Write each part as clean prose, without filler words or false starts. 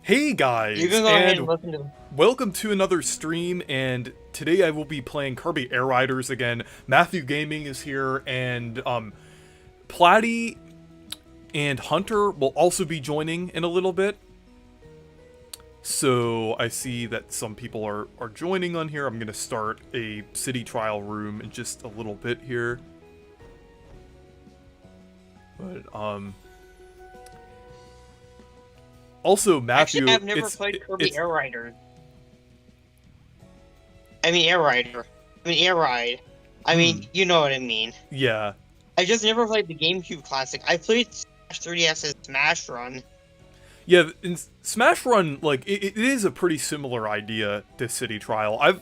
Hey guys, You can go ahead and listen to. welcome to another stream, and today I will be playing Kirby Air Riders again. Matthew Gaming is here, and Platy and Hunter will also be joining in a little bit. So I see that some people are joining on here. I'm going to start a city trial room in just a little bit here. But, also, Matthew... Actually, I've never played Kirby Air Rider. I mean, Air Rider. I mean, Air Ride. I mean, you know what I mean. Yeah. I just never played the GameCube Classic. I played 3DS's Smash Run. Yeah, in Smash Run, like, it is a pretty similar idea to City Trial.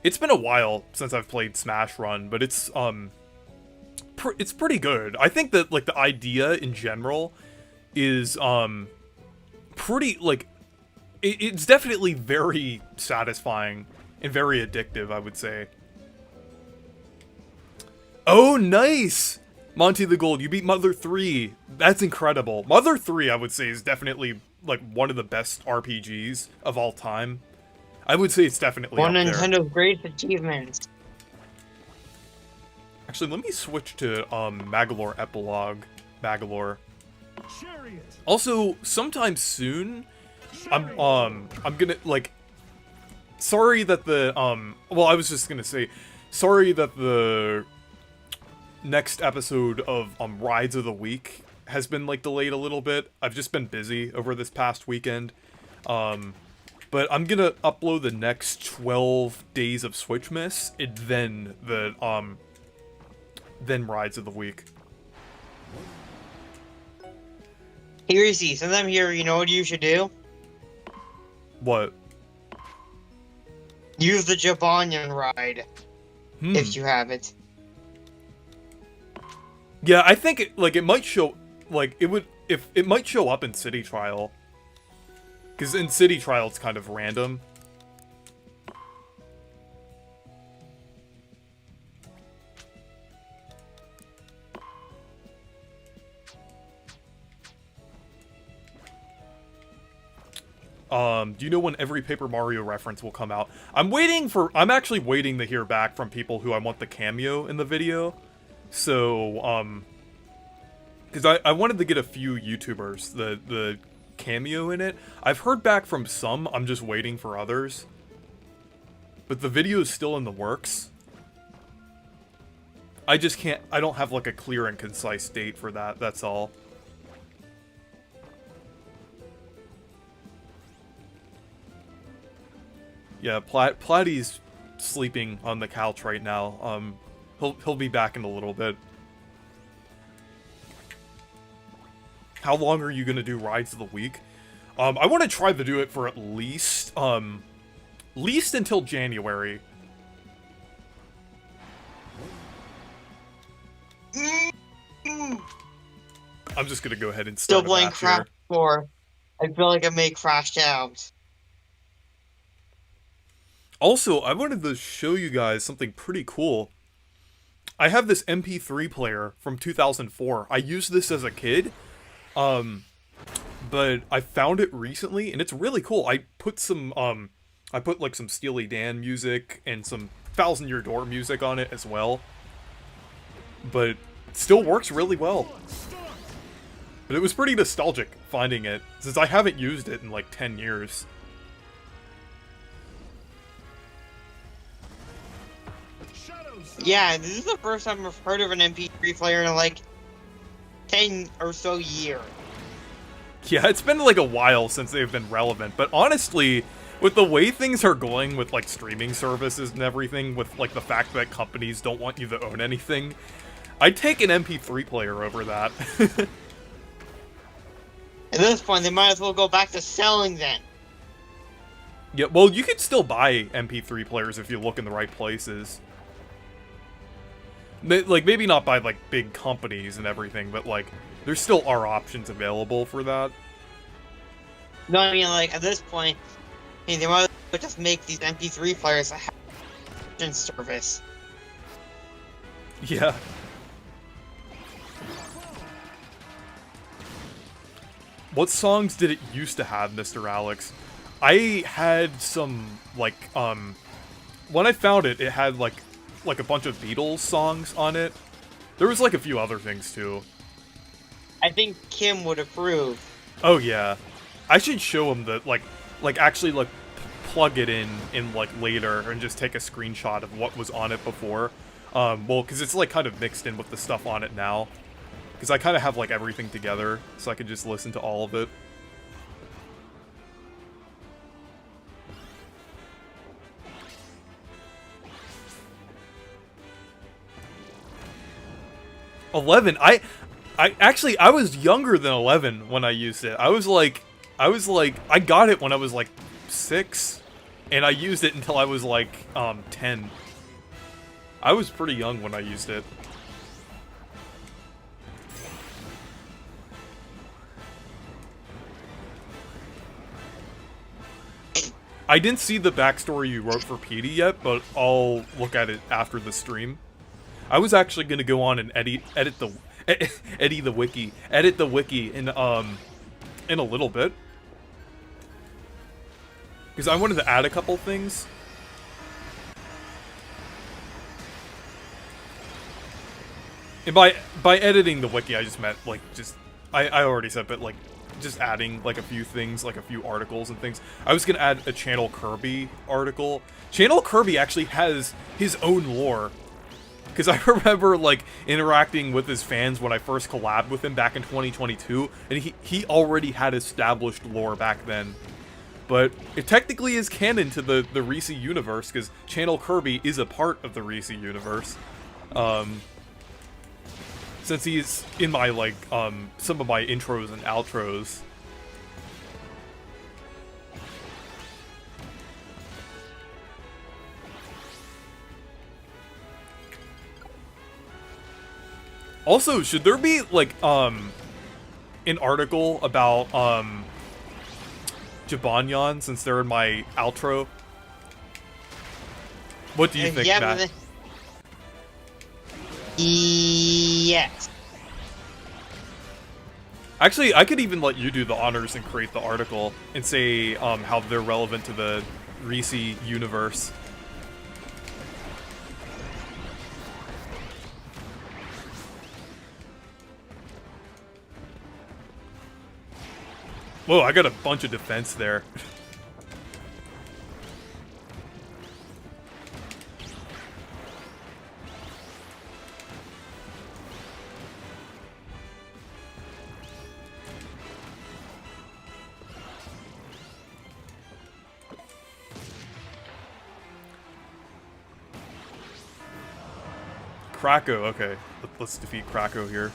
It's been a while since I've played Smash Run, but it's pretty good. I think that, like, the idea in general is, pretty, like, it's definitely very satisfying and very addictive, I would say. Oh, nice! Monty the Gold, you beat Mother 3. That's incredible. Mother 3, I would say, is definitely, like, one of the best RPGs of all time. I would say it's definitely one up of Nintendo's greatest achievements. Actually, let me switch to, Magalore Epilogue. Magalore. Also, sometime soon, I'm gonna, like, sorry that the, well, I was just gonna say, sorry that the next episode of, Rides of the Week has been, like, delayed a little bit. I've just been busy over this past weekend, but I'm gonna upload the next 12 days of Switch Miss, and then then Rides of the Week. Here you see, since I'm here, you know what you should do? What? Use the Jabonian ride, if you have it. Yeah, I think it might show, like, it might show up in City Trial. Because in City Trial, it's kind of random. Do you know when every Paper Mario reference will come out? I'm actually waiting to hear back from people who I want the cameo in the video. So, because I wanted to get a few YouTubers the cameo in it. I've heard back from some, I'm just waiting for others. But the video is still in the works. I don't have, like, a clear and concise date for that, that's all. Yeah, Platy's sleeping on the couch right now. He'll be back in a little bit. How long are you gonna do Rides of the Week? I want to try to do it for at least until January. I'm just gonna go ahead and start. Still playing Crash 4. I feel like I may crash out. Also, I wanted to show you guys something pretty cool. I have this MP3 player from 2004. I used this as a kid, but I found it recently, and it's really cool. I put like some Steely Dan music and some Thousand Year Door music on it as well. But it still works really well. But it was pretty nostalgic finding it, since I haven't used it in like 10 years. Yeah, this is the first time I've heard of an MP3 player in like 10 or so years. Yeah, it's been like a while since they've been relevant, but honestly, with the way things are going with like streaming services and everything, with like the fact that companies don't want you to own anything, I'd take an MP3 player over that. At this point, they might as well go back to selling then. Yeah, well, you can still buy MP3 players if you look in the right places. Like, maybe not by, like, big companies and everything, but, like, there still are options available for that. No, I mean, like, at this point, I mean, they might as well just make these MP3 players a subscription service. Yeah. what songs did it used to have, Mr. Alex? I had some, like, when I found it, it had, like a bunch of Beatles songs on it. There was, like, a few other things, too. I think Kim would approve. Oh, yeah. I should show him the, like, actually, like, plug it in, like, later and just take a screenshot of what was on it before. Well, because it's, like, kind of mixed in with the stuff on it now. Because I kind of have, like, everything together, so I can just listen to all of it. I actually, I was younger than 11 when I used it. I got it when I was, like, 6, and I used it until I was, like, 10. I was pretty young when I used it. I didn't see the backstory you wrote for Petey yet, but I'll look at it after the stream. I was actually gonna go on and edit the wiki in a little bit, because I wanted to add a couple things. And by editing the wiki, I just meant, like, just I already said, but, like, just adding, like, a few things, like a few articles and things. I was gonna add a Channel Kirby article. Channel Kirby actually has his own lore. Because I remember, like, interacting with his fans when I first collabed with him back in 2022, and he already had established lore back then. But it technically is canon to the Reese universe, because Channel Kirby is a part of the Reese universe. Since he's in my, like, some of my intros and outros. Also, should there be, like, an article about, Jibanyan, since they're in my outro? What do you think, yeah, Matt? Yes. Actually, I could even let you do the honors and create the article and say, how they're relevant to the Reese universe. Whoa, I got a bunch of defense there. Krakow, okay. Let's defeat Krakow here.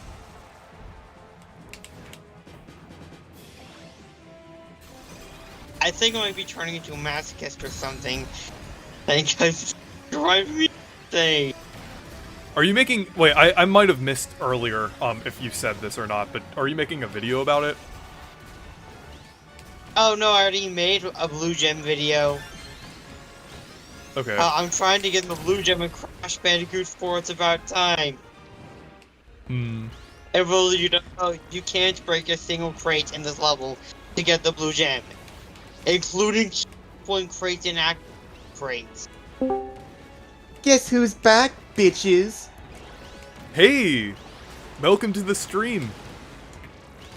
I think I might be turning into a masochist or something. Because drive me insane. Are you making... Wait, I might have missed earlier, if you said this or not, but are you making a video about it? Oh no, I already made a Blue Gem video. Okay. I'm trying to get the Blue Gem in Crash Bandicoot 4, it's about time. Hmm. And really, you don't know, you can't break a single crate in this level to get the Blue Gem. Including point crates and active crates. Guess who's back, bitches? Hey! Welcome to the stream.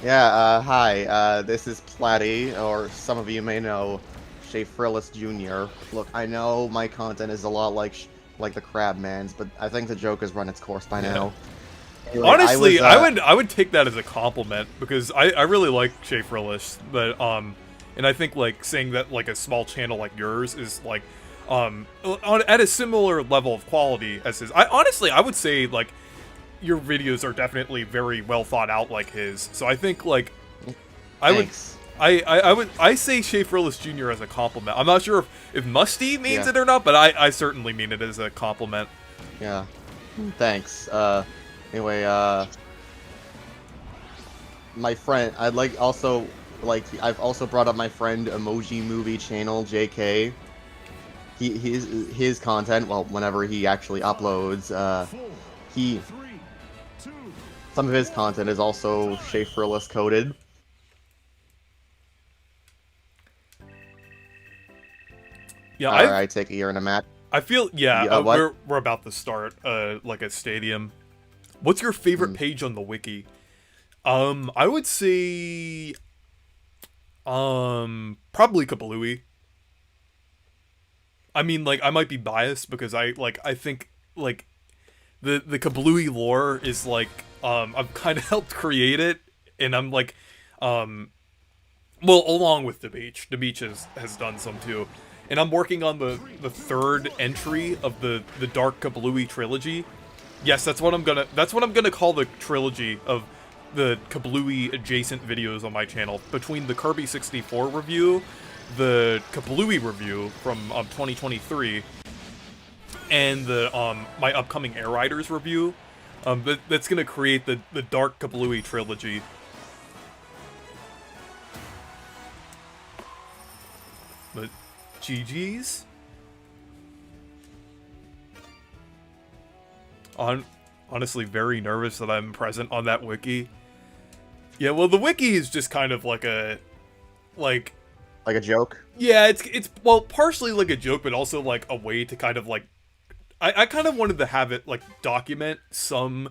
Yeah, hi, this is Platty, or some of you may know Shay Frillis Jr. Look, I know my content is a lot like the Crabman's, but I think the joke has run its course by now. Anyway, Honestly, I would take that as a compliment, because I really like Shay Frillis, but, and I think, like, saying that, like, a small channel like yours is, like, at a similar level of quality as his. Honestly, I would say, like, your videos are definitely very well thought out like his. So I think, like, Thanks. I say Shay Frillis Jr. as a compliment. I'm not sure if Musty means it or not, but I certainly mean it as a compliment. Yeah. Thanks. Anyway, my friend, I'd like also... Like, I've also brought up my friend Emoji Movie Channel, JK. His content, well, whenever he actually uploads, some of his content is also Shay Frillis coded. Yeah, I take a year in a match. I feel we're about to start like a stadium. What's your favorite page on the wiki? I would say probably Kablooey. I mean, like, I might be biased because I think like the Kablooey lore is like I've kind of helped create it, and I'm like well, along with the beach has done some too, and I'm working on the third entry of the Dark Kablooey trilogy. Yes, that's what I'm gonna call the trilogy of the Kablooey adjacent videos on my channel, between the Kirby 64 review, the Kablooey review from 2023, and the my upcoming Air Riders review. That's gonna create the Dark Kablooey trilogy. But GG's. Honestly, very nervous that I'm present on that wiki. Yeah, well, the wiki is just kind of like a joke. Yeah, it's well, partially like a joke, but also like a way to kind of like I kind of wanted to have it like document some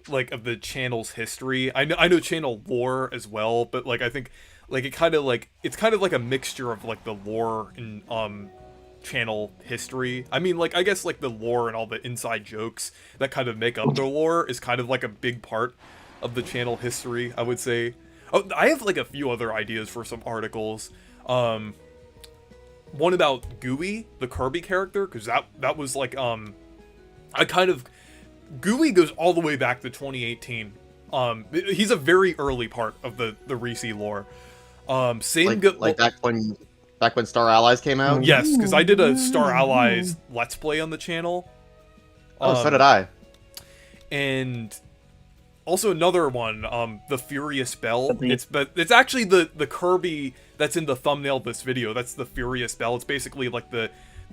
like of the channel's history. I know channel lore as well, but like I think like it's kind of like a mixture of like the lore and channel history. I mean, like, I guess like the lore and all the inside jokes that kind of make up the lore is kind of like a big part of the channel history, I would say. Oh, I have like a few other ideas for some articles. One about Gooey, the Kirby character, because that was like Gooey goes all the way back to 2018. He's a very early part of the Reese lore. Back when Star Allies came out? Yes, because I did a Star Allies Let's Play on the channel. So did I. And also another one, the Furious Bell. It's actually the Kirby that's in the thumbnail of this video. That's the Furious Bell. It's basically like the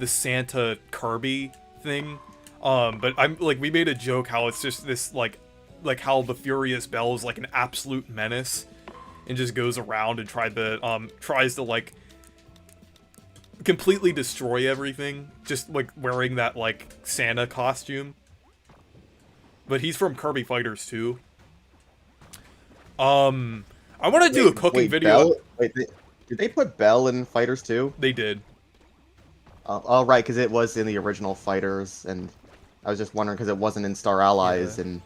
Santa Kirby thing. But I'm like, we made a joke how it's just this like how the Furious Bell is like an absolute menace and just goes around and tries to like completely destroy everything, just like wearing that like Santa costume. But he's from Kirby Fighters 2. I want to do a cooking video. Did they put Bell in Fighters 2? They did. Oh, right, because it was in the original Fighters, and I was just wondering because it wasn't in Star Allies, and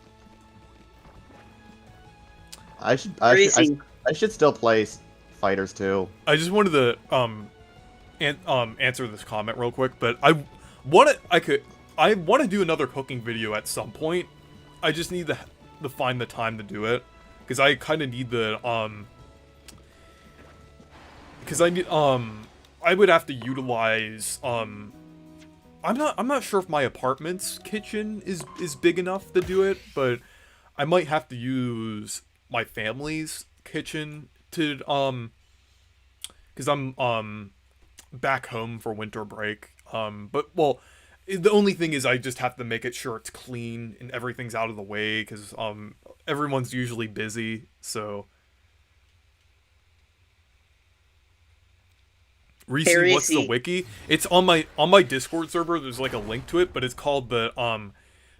I should still play Fighters 2. I just wanted to answer this comment real quick, but I want to do another cooking video at some point. I just need to find the time to do it, because I kind of need the because I would have to utilize I'm not sure if my apartment's kitchen is big enough to do it, but I might have to use my family's kitchen to because I'm back home for winter break. But well, the only thing is I just have to make it sure it's clean and everything's out of the way, because everyone's usually busy. So Reese, what's the wiki? It's on my Discord server. There's like a link to it, but it's called the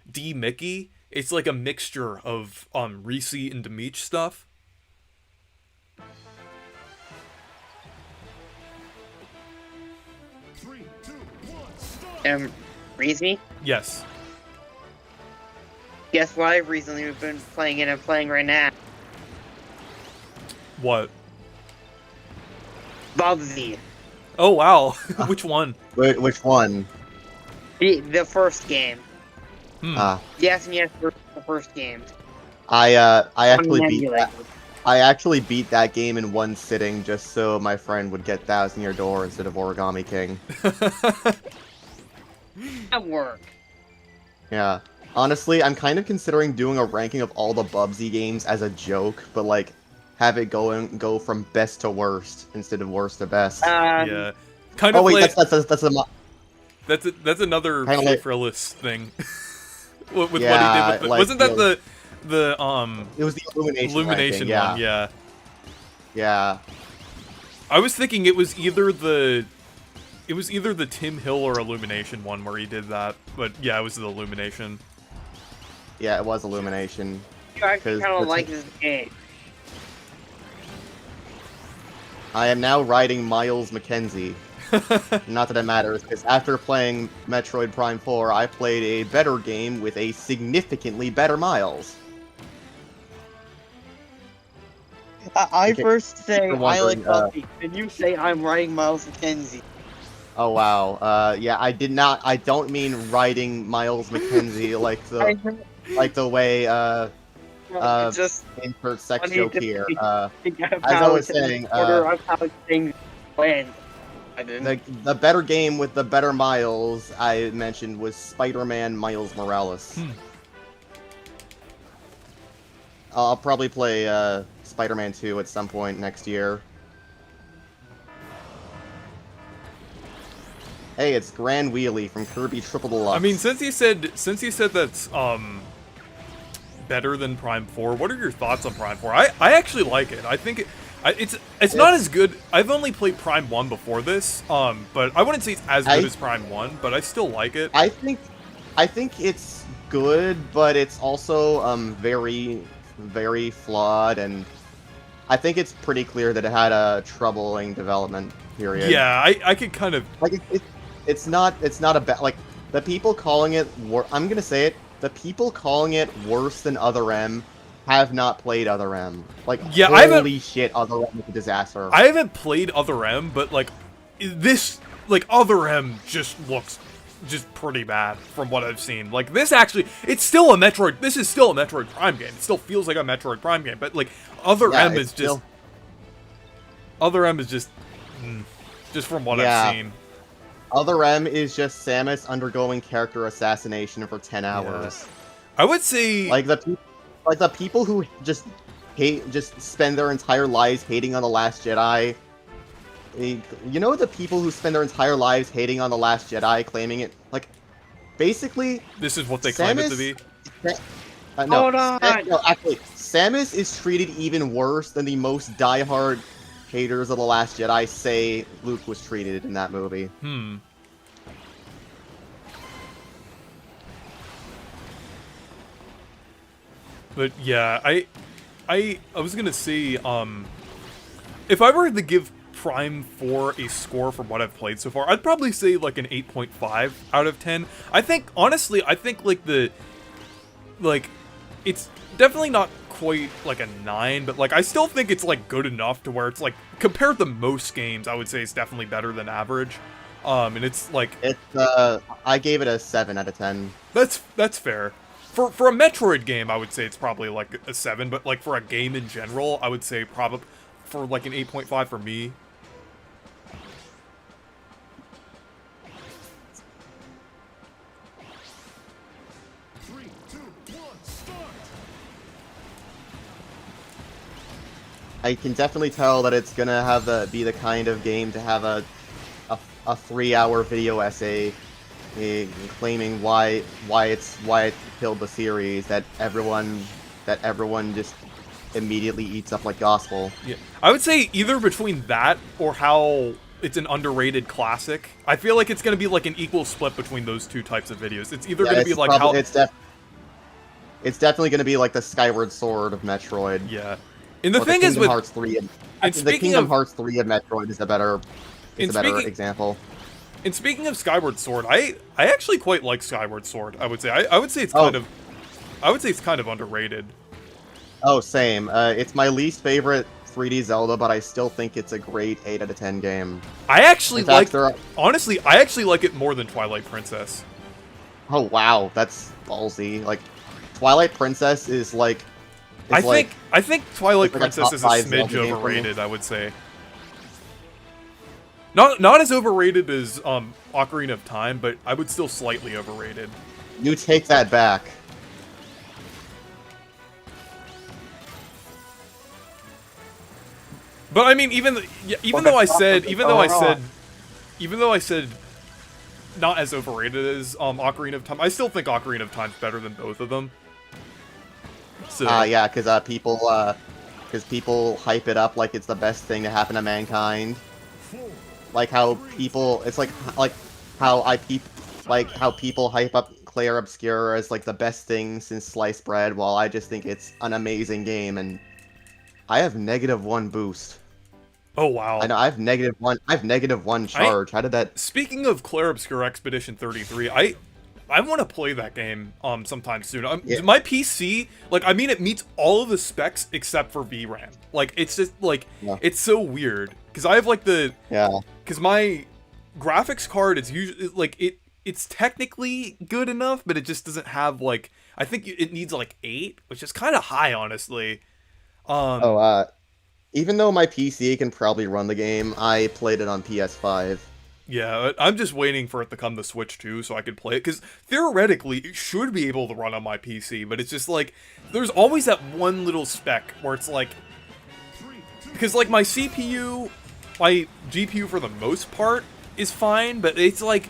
D Mickey. It's like a mixture of Reese and Demeech stuff. Reese? Yes. Guess what I've recently been playing and I'm playing right now? What? Bubsy. Oh wow. Which one? Which one? The first game. Yes, the first game. I actually beat that game in one sitting just so my friend would get Thousand Year Door instead of Origami King. That work. Yeah. Honestly, I'm kind of considering doing a ranking of all the Bubsy games as a joke, but like have it go from best to worst instead of worst to best. Yeah. Kind of. Oh wait, like, that's another Frillis thing. with yeah, what he did with like, wasn't that the it was the Illumination ranking, one, yeah. Yeah. I was thinking it was either the It was either the Tim Hill or Illumination one where he did that, but yeah, it was the Illumination. Yeah, it was Illumination. You actually 'Cause kind of the- like this game. I am now riding Miles McKenzie. Not that it matters, because after playing Metroid Prime 4, I played a better game with a significantly better Miles. I Okay, first say you're I wondering, like Buffy, and you say I'm riding Miles McKenzie. Oh wow. Yeah, I don't mean riding Miles McKenzie like the way It's just insert sex funny joke to here. think of As I how was it's in saying, order of how things went. I didn't. the better game with the better Miles I mentioned was Spider-Man Miles Morales. I'll probably play Spider-Man 2 at some point next year. Hey, it's Grand Wheelie from Kirby Triple Deluxe. I mean, since you said that's better than Prime 4, what are your thoughts on Prime 4? I actually like it. I think it's not as good. I've only played Prime 1 before this, but I wouldn't say it's as good as Prime 1, but I still like it. I think it's good, but it's also very, very flawed, and I think it's pretty clear that it had a troubling development period. Yeah, I could kind of like it's not a bad, like, the people calling it I'm gonna say it, the people calling it worse than Other M have not played Other M. Like, yeah, holy shit, Other M is a disaster. I haven't played Other M, but like this, like Other M just looks just pretty bad from what I've seen. Like this actually, it's still a Metroid. This is still a Metroid Prime game. It still feels like a Metroid Prime game, but like Other M is just Other M is just from what I've seen. Other M is just Samus undergoing character assassination for 10 hours. I would say like the people who just spend their entire lives hating on The Last Jedi. You know, the people who spend their entire lives hating on The Last Jedi, claiming it, like, basically this is what they claim it to be. No, actually, Samus is treated even worse than the most diehard haters of The Last Jedi say Luke was treated in that movie. But yeah, I was gonna say, if I were to give Prime 4 a score from what I've played so far, I'd probably say like an 8.5 out of 10. I think, honestly, like it's definitely not quite like a 9, but like I still think it's like good enough to where it's like, compared to most games, I would say it's definitely better than average. And it's like, I gave it a 7 out of 10. That's fair. For a Metroid game, I would say it's probably like a 7, but like for a game in general, I would say probably for like an 8.5 for me. I can definitely tell that it's gonna be the kind of game to have a 3-hour video essay claiming why it killed the series, that everyone just immediately eats up like gospel. Yeah, I would say either between that or how it's an underrated classic. I feel like it's gonna be like an equal split between those two types of videos. It's either gonna be like how it's definitely gonna be like the Skyward Sword of Metroid. Yeah. And the thing is with Hearts 3 the Kingdom Hearts 3 of Metroid is a better example. And speaking of Skyward Sword, I actually quite like Skyward Sword. I would say I would say it's kind of underrated. Oh, same. It's my least favorite 3D Zelda, but I still think it's a great 8 out of 10 game. I actually honestly, I actually like it more than Twilight Princess. Oh wow, that's ballsy. Like, Twilight Princess is like. I think Twilight Princess is a smidge overrated, I would say. Not as overrated as Ocarina of Time, but I would still slightly overrated. You take that back. But I mean, even though I said not as overrated as Ocarina of Time, I still think Ocarina of Time's better than both of them. So yeah, because people hype it up like it's the best thing to happen to mankind. like how people, it's like how how people hype up Clair Obscura as like the best thing since sliced bread, while I just think it's an amazing game, and I have -1 boost. Oh wow. I know I have -1 charge. How did that? Speaking of Clair Obscura Expedition 33, I want to play that game sometime soon. Yeah. My PC, like, I mean, it meets all of the specs except for VRAM. Like, it's just like it's so weird because I have like because my graphics card is usually like it's technically good enough, but it just doesn't have like, I think it needs like 8, which is kind of high, honestly. Even though my PC can probably run the game, I played it on PS5. Yeah, I'm just waiting for it to come to Switch too, so I could play it, because theoretically, it should be able to run on my PC, but it's just like, there's always that one little spec where it's like, because like my CPU, my GPU for the most part is fine, but it's like,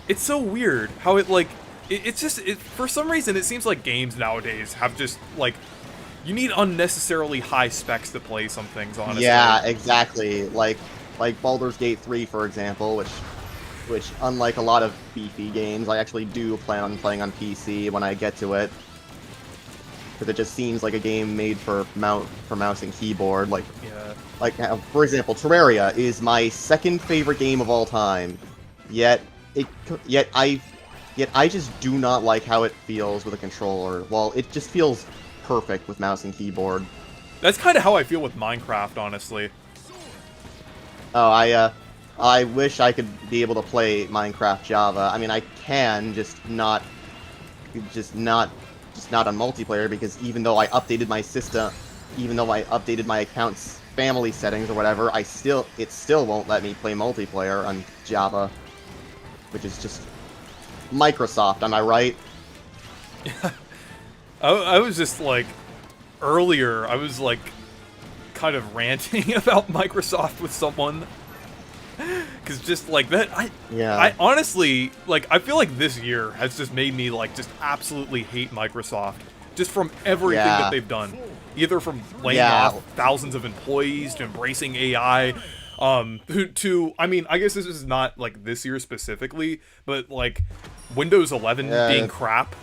it's so weird how it like, it's just, for some reason, it seems like games nowadays have just like, you need unnecessarily high specs to play some things, honestly. Yeah, exactly. Like Baldur's Gate 3, for example, which unlike a lot of beefy games, I actually do plan on playing on PC when I get to it. Because it just seems like a game made for mouse and keyboard. Like, for example, Terraria is my second favorite game of all time. Yet I just do not like how it feels with a controller. Well, it just feels perfect with mouse and keyboard. That's kind of how I feel with Minecraft, honestly. Oh, I wish I could be able to play Minecraft Java. I mean, I can, just not on multiplayer, because even though I updated my system, even though I updated my account's family settings or whatever, it still won't let me play multiplayer on Java, which is just Microsoft. Am I right? I was just like, earlier, I was like, kind of ranting about Microsoft with someone. Because just like that, I honestly, like, I feel like this year has just made me like, just absolutely hate Microsoft. Just from everything that they've done. Either from laying off thousands of employees to embracing AI, to, I mean, I guess this is not like this year specifically, but like Windows 11 being crap.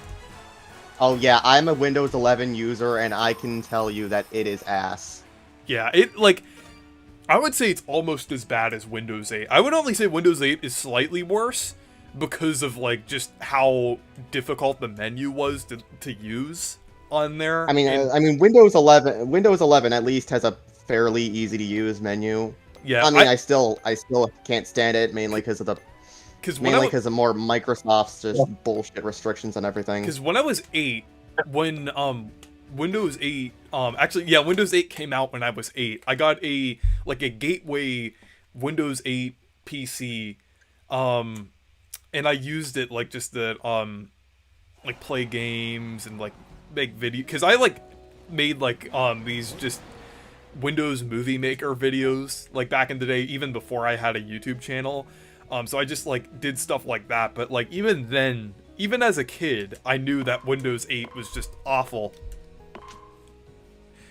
Oh yeah, I'm a Windows 11 user, and I can tell you that it is ass. Yeah, it, like, I would say it's almost as bad as Windows 8. I would only say Windows 8 is slightly worse because of, like, just how difficult the menu was to use on there. I mean, Windows 11 at least has a fairly easy to use menu. Yeah, I mean, I still can't stand it, mainly because of more Microsoft's just bullshit restrictions and everything. Because when I was 8, when Windows 8, Windows 8 came out when I was 8. I got a gateway Windows 8 PC, and I used it like just to like play games and like make video, because I like made like these just Windows Movie Maker videos like back in the day, even before I had a YouTube channel. So I just like did stuff like that, but like even then, even as a kid, I knew that Windows 8 was just awful.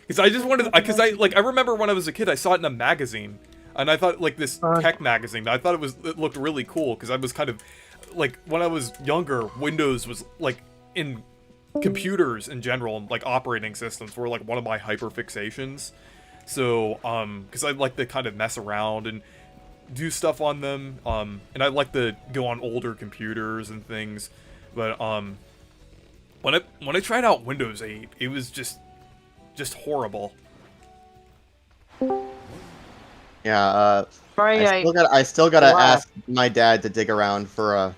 Because I just wanted, I remember when I was a kid, I saw it in a magazine, and I thought, like, this tech magazine, I thought it looked really cool, because I was kind of, like, when I was younger, Windows was, like, in computers in general, and, like, operating systems were, like, one of my hyperfixations. So, because I like to kind of mess around and do stuff on them, and I like to go on older computers and things, but, when I tried out Windows 8, it was just horrible. Yeah, I still gotta ask my dad to dig around for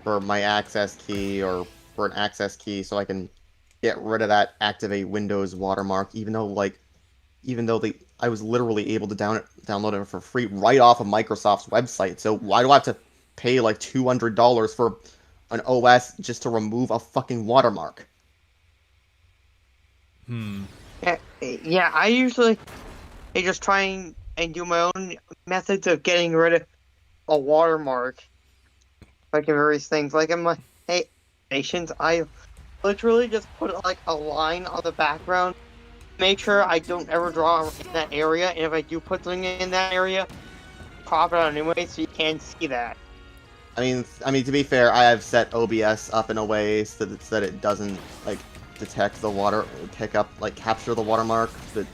my access key, or for an access key, so I can get rid of that activate Windows watermark, even though I was literally able to download it for free right off of Microsoft's website. So why do I have to pay like $200 for an OS just to remove a fucking watermark? Yeah, I usually just try and do my own methods of getting rid of a watermark, like in various things. Like in my patients, I literally just put like a line on the background, make sure I don't ever draw in that area, and if I do put something in that area, crop it out anyway, so you can't see that. I mean, to be fair, I have set OBS up in a way so that it doesn't like detect the water, capture the watermark. But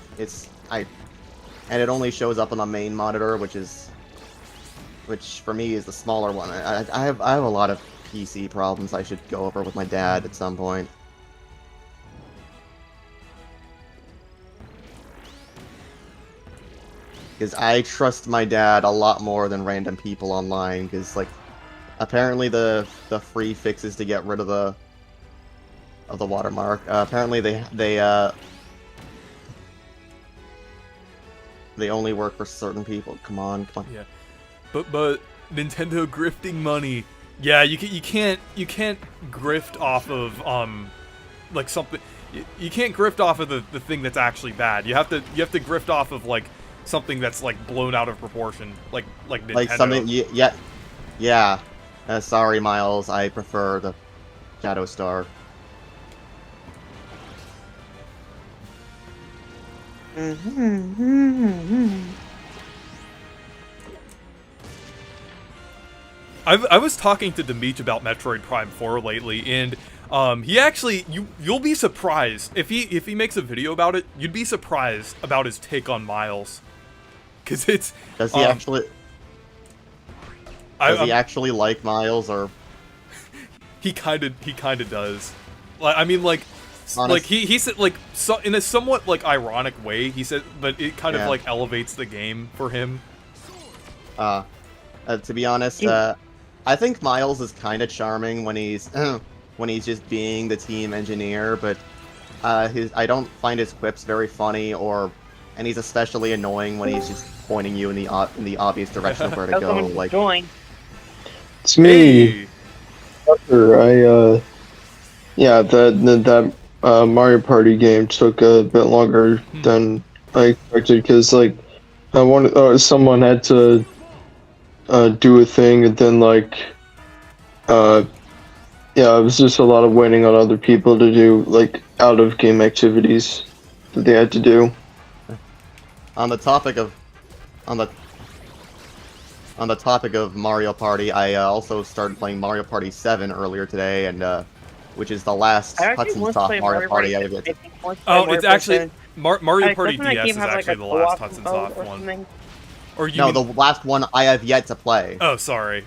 and it only shows up on the main monitor, which for me is the smaller one. I have a lot of PC problems I should go over with my dad at some point. Because I trust my dad a lot more than random people online, because, like, apparently the free fixes to get rid of the watermark, apparently they only work for certain people. Come on. Yeah. But Nintendo grifting money. Yeah, you can't grift off of like something. You can't grift off of the thing that's actually bad. You have to grift off of like something that's like blown out of proportion, like Nintendo. Like something, yeah. Sorry, Miles. I prefer the Shadow Star. I was talking to Demeech about Metroid Prime 4 lately, and he actually you'll be surprised if he makes a video about it. You'd be surprised about his take on Miles, because it's does he actually like Miles, or he kind of does. Like, I mean, like honest. he said, like, so, in a somewhat like ironic way, he said, but it kind of like elevates the game for him. To be honest, I think Miles is kind of charming when he's just being the team engineer, but I don't find his quips very funny, and he's especially annoying when he's just pointing you in the obvious direction of where to go. Like, it's me. Hey. Tucker. That Mario Party game took a bit longer than I expected, because like someone had to do a thing, and then like it was just a lot of waiting on other people to do like out of game activities that they had to do. On the topic of Mario Party, I also started playing Mario Party 7 earlier today, and which is the last Hudson Soft Mario Party I've hit. Oh, it's actually Mario Party DS is actually the last Hudson Soft one. Or the last one I have yet to play. Oh, sorry.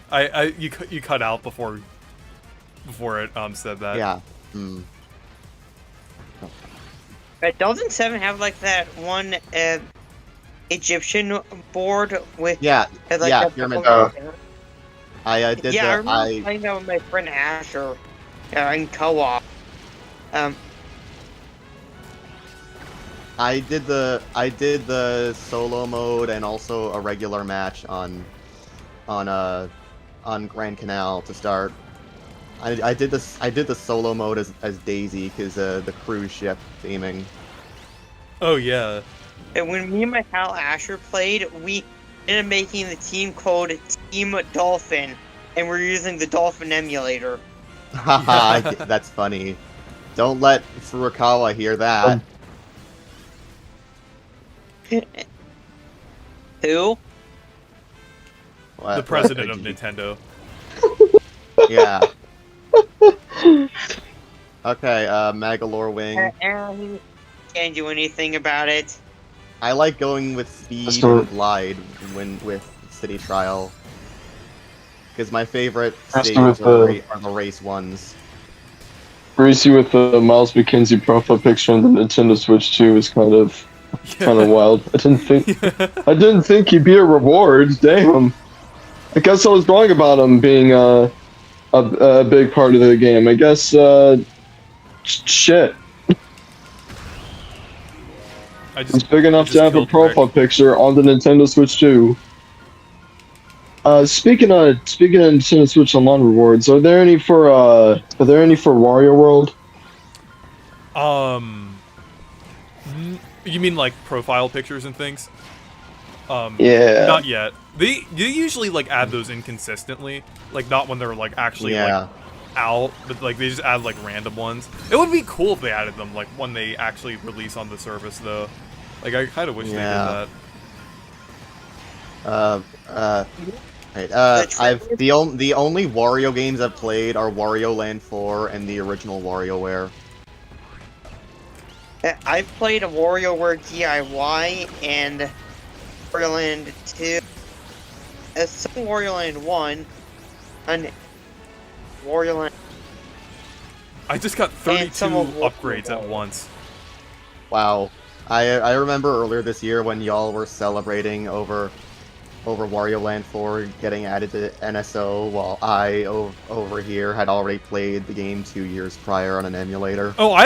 You cut out before it said that. Yeah. Doesn't 7 have like that one Egyptian board with pyramid. I did I remember playing that with my friend Asher in co-op. I did the solo mode and also a regular match on Grand Canal to start. I did the solo mode as Daisy, because the cruise ship theming. Oh yeah. And when me and my pal Asher played, we ended up making the team called Team Dolphin, and we're using the Dolphin emulator. Haha, that's funny. Don't let Furukawa hear that. Who? The president of Nintendo. Yeah. Okay, Magalore Wing. Can't do anything about it. I like going with speed and glide with City Trial, because my favorite stages are the race ones. Racy with the Miles McKenzie profile picture on the Nintendo Switch 2 is kind of wild. I didn't think he'd be a reward. Damn. I guess I was wrong about him being a big part of the game. I guess shit. It's big enough to have a profile picture on the Nintendo Switch 2. Speaking of Nintendo Switch Online rewards, are there any for Wario World? You mean like profile pictures and things? Yeah. Not yet. They usually like add those inconsistently, like not when they're like actually like out, but like they just add like random ones. It would be cool if they added them like when they actually release on the service though. Like I kind of wish they did that. Uh, uh, right, trailer? the only Wario games I've played are Wario Land 4 and the original WarioWare. I've played a WarioWare DIY and Wario Land 2, some Wario Land 1, and Wario Land. I just got And 32 some of upgrades at Wario. once. Wow. I remember earlier this year when y'all were celebrating over Wario Land 4 getting added to NSO, while I over here had already played the game 2 years prior on an emulator. Oh, I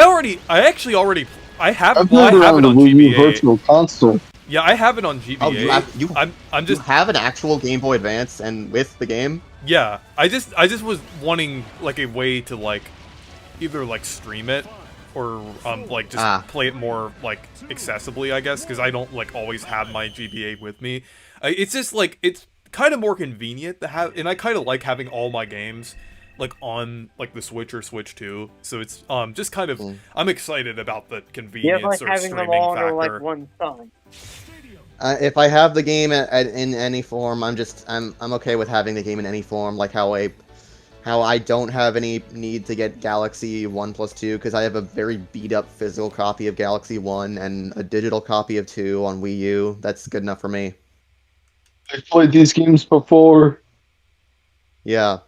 have I've well, I played it have on it the on Wii U GBA. Virtual Console. Yeah, I have it on GBA. Oh, you I'm you just have an actual Game Boy Advance and with the game? yeah. I just was wanting like a way to like either like stream it or like just play it more like accessibly, I guess, because I don't like always have my GBA with me. It's just like it's kind of more convenient to have, and I kind of like having all my games like on like the Switch or Switch 2. So it's just kind of I'm excited about the Yeah, convenience like or having them streaming all under factor. like one sun. If I have the game in any form, I'm okay with having the game in any form, like how I don't have any need to get Galaxy 1 plus 2, because I have a very beat up physical copy of Galaxy 1 and a digital copy of 2 on Wii U. That's good enough for me. I've played these games before. Yeah.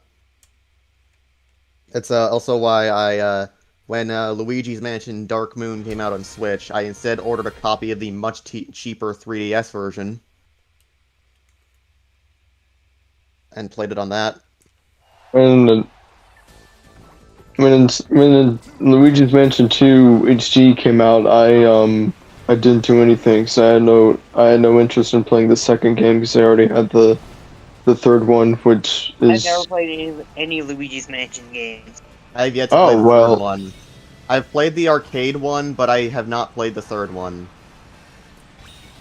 It's also why when Luigi's Mansion Dark Moon came out on Switch, I instead ordered a copy of the much cheaper 3DS version and played it on that. When Luigi's Mansion 2 HD came out, I didn't do anything, so I had no interest in playing the second game because I already had the third one, which is. I've never played any Luigi's Mansion games. I've yet to play the third one. I've played the arcade one, but I have not played the third one.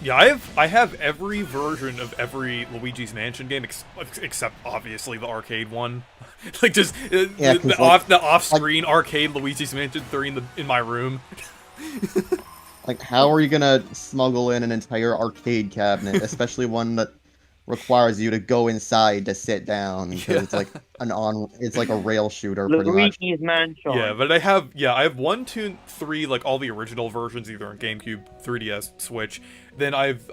Yeah, I have every version of every Luigi's Mansion game except obviously the arcade one. Like just the off-screen arcade Luigi's Mansion 3 in my room. Like, how are you gonna smuggle in an entire arcade cabinet, especially one that requires you to go inside to sit down, because it's like it's like a rail shooter pretty much. Luigi's Mansion. Yeah, but I have 1, 2, 3, like all the original versions, either on GameCube, 3DS, Switch. Then I've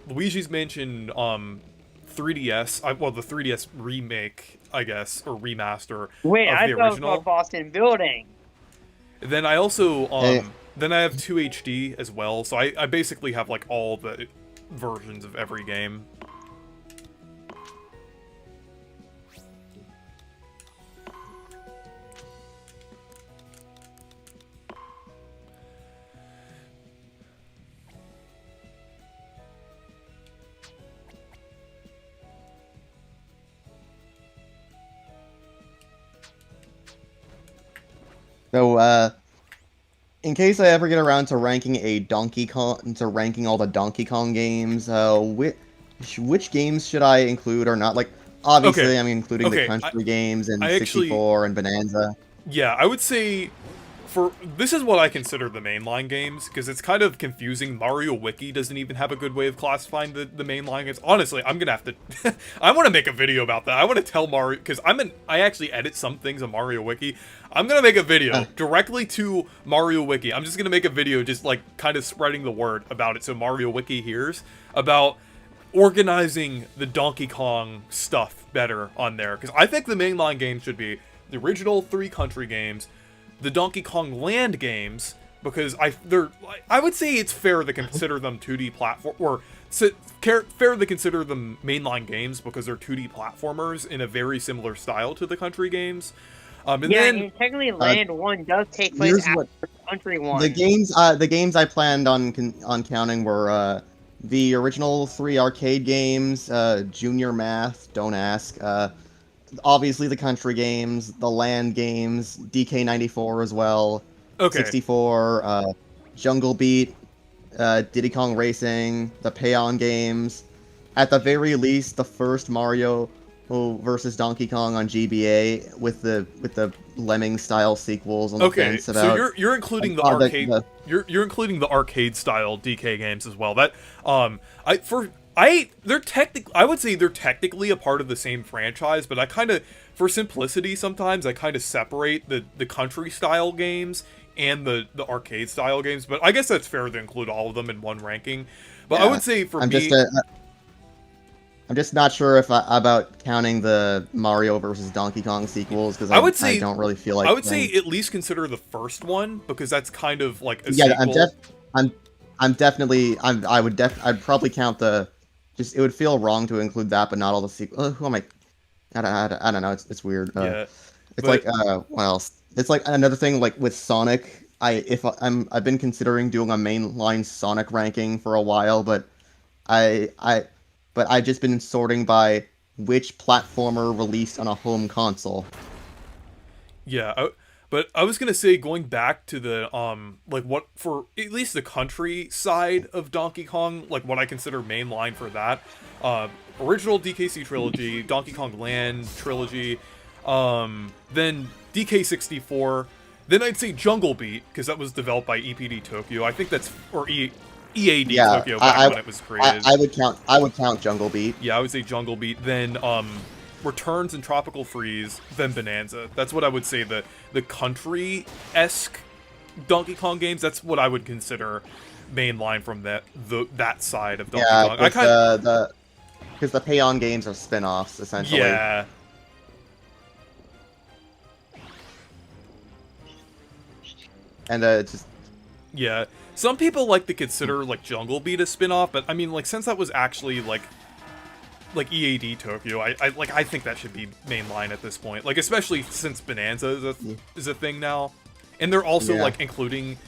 Luigi's Mansion 3DS, well the 3DS remake, I guess, or remaster Wait, of I the thought it was original. about Boston Building. Then I also then I have 2 HD as well, so I basically have like all the versions of every game. So, in case I ever get around to ranking all the Donkey Kong games, which games should I include or not? Like, obviously, Okay. I'm including the country games and 64 and Bonanza. Yeah, I would say this is what I consider the mainline games, because it's kind of confusing. Mario Wiki doesn't even have a good way of classifying the mainline games. Honestly, I'm gonna have to I want to make a video about that. I want to tell Mario, because I actually edit some things on Mario Wiki. I'm gonna make a video directly to Mario Wiki. I'm just gonna make a video just like kind of spreading the word about it, so Mario Wiki hears about organizing the Donkey Kong stuff better on there, because I think the mainline games should be the original 3 country games, the Donkey Kong Land games, because I would say it's fair to consider them 2D platform, or fair to consider them mainline games because they're 2D platformers in a very similar style to the country games. And then technically Land 1 does take place after Country 1. The games I planned on counting were the original 3 arcade games, Junior Math, Don't Ask, obviously the country games, the land games, DK94 as well, 64, Jungle Beat, Diddy Kong Racing, the Payon games. At the very least, the first Mario versus Donkey Kong on GBA with the Lemming style sequels on the fence. So you're including the arcade. You're including the arcade style DK games as well. That I would say they're technically a part of the same franchise, but I kind of, for simplicity, sometimes I kind of separate the country style games and the arcade style games. But I guess that's fair to include all of them in one ranking. But Yeah, I would say for I'm me, I'm just not sure if about counting the Mario versus Donkey Kong sequels because I would say I don't really feel like I would say at least consider the first one because that's kind of like a yeah, sequel. I'm definitely I'd probably count the just it would feel wrong to include that, but not all the sequels. Who am I? I don't know. It's weird. Yeah, It's but- like what else? It's like another thing like with Sonic. I've been considering doing a mainline Sonic ranking for a while, but I've just been sorting by which platformer released on a home console. Yeah, but I was gonna say going back to the like what for at least the country side of Donkey Kong, like what I consider mainline for that, original DKC trilogy, Donkey Kong Land trilogy, then DK64, then I'd say Jungle Beat because that was developed by EPD Tokyo. I think that's EAD Yeah, Tokyo back when it was created. I would count Jungle Beat. Yeah, I would say Jungle Beat, then Returns and Tropical Freeze, then Bonanza. That's what I would say the country-esque Donkey Kong games. That's what I would consider mainline from that side of Donkey Kong. Because the Pay-On games are spin-offs essentially. Yeah. And just Yeah. Some people like to consider like Jungle Beat a spin-off, but I mean like since that was actually like EAD Tokyo, I think that should be mainline at this point. Like especially since Bonanza is a thing now. And they're also like including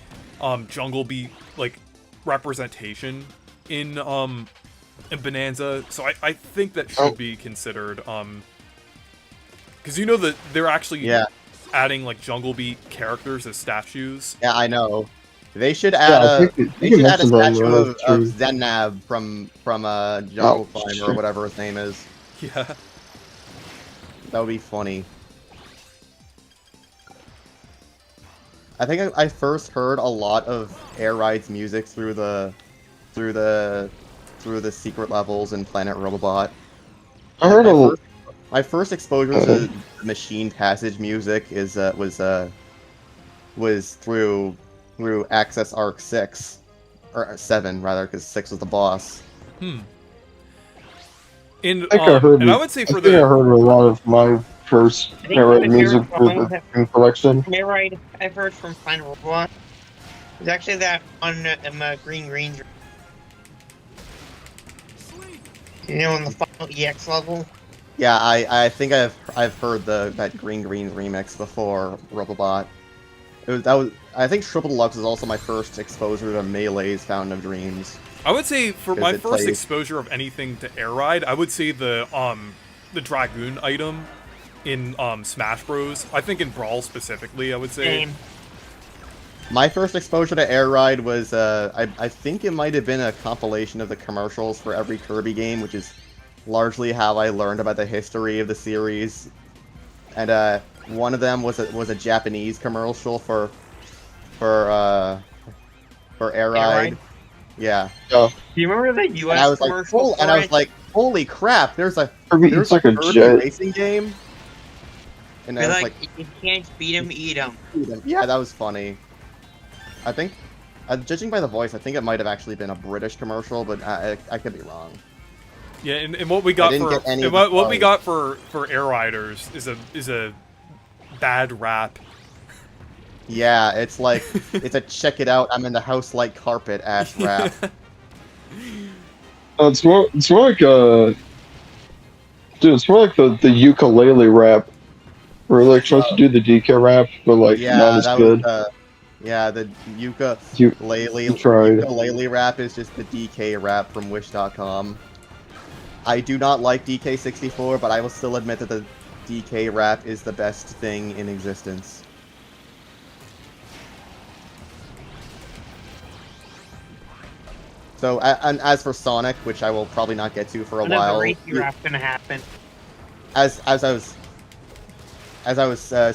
Jungle Beat like representation in Bonanza. So I think that should be considered because you know that they're actually adding like Jungle Beat characters as statues. Yeah, I know. They should add a statue of Zennab from Jungle Climber or whatever his name is. Yeah. That would be funny. I think I first heard a lot of Air Ride's music through the secret levels in Planet Robobot. I heard my first exposure to Machine Passage music was through Access Arc 6 or 7 rather, because 6 was the boss. And I heard I would say for I heard a lot of my first Air Ride music for the Dream Collection. Air Ride I've heard from Planet Robot. It's actually that on Green Ranger. You know, in the final EX level. Yeah, I think I've heard that Green remix before Robobot. I think Triple Deluxe is also my first exposure to Melee's Fountain of Dreams. I would say for my first exposure of anything to Air Ride, I would say the Dragoon item in Smash Bros. I think in Brawl specifically, I would say. Same. My first exposure to Air Ride was I think it might have been a compilation of the commercials for every Kirby game, which is largely how I learned about the history of the series. And one of them was a Japanese commercial for Air Ride. Yeah. Do you remember the US commercial? And I was like, holy crap! There's a Kirby, Kirby jet racing game. And I was like, if you can't beat him, eat him. Yeah, that was funny. I think, judging by the voice, I think it might have actually been a British commercial, but I could be wrong. Yeah, and what we got for Air Riders is a bad rap. Yeah, it's like it's a check it out, I'm in the house like carpet ass rap. It's more like dude, it's more like the ukulele rap. Where like tries to do the DK rap, but like not as good. The ukulele rap is just the DK rap from Wish.com. I do not like DK64, but I will still admit that the DK rap is the best thing in existence. So, and as for Sonic, which I will probably not get to for a while, Racy rap's gonna happen. As I was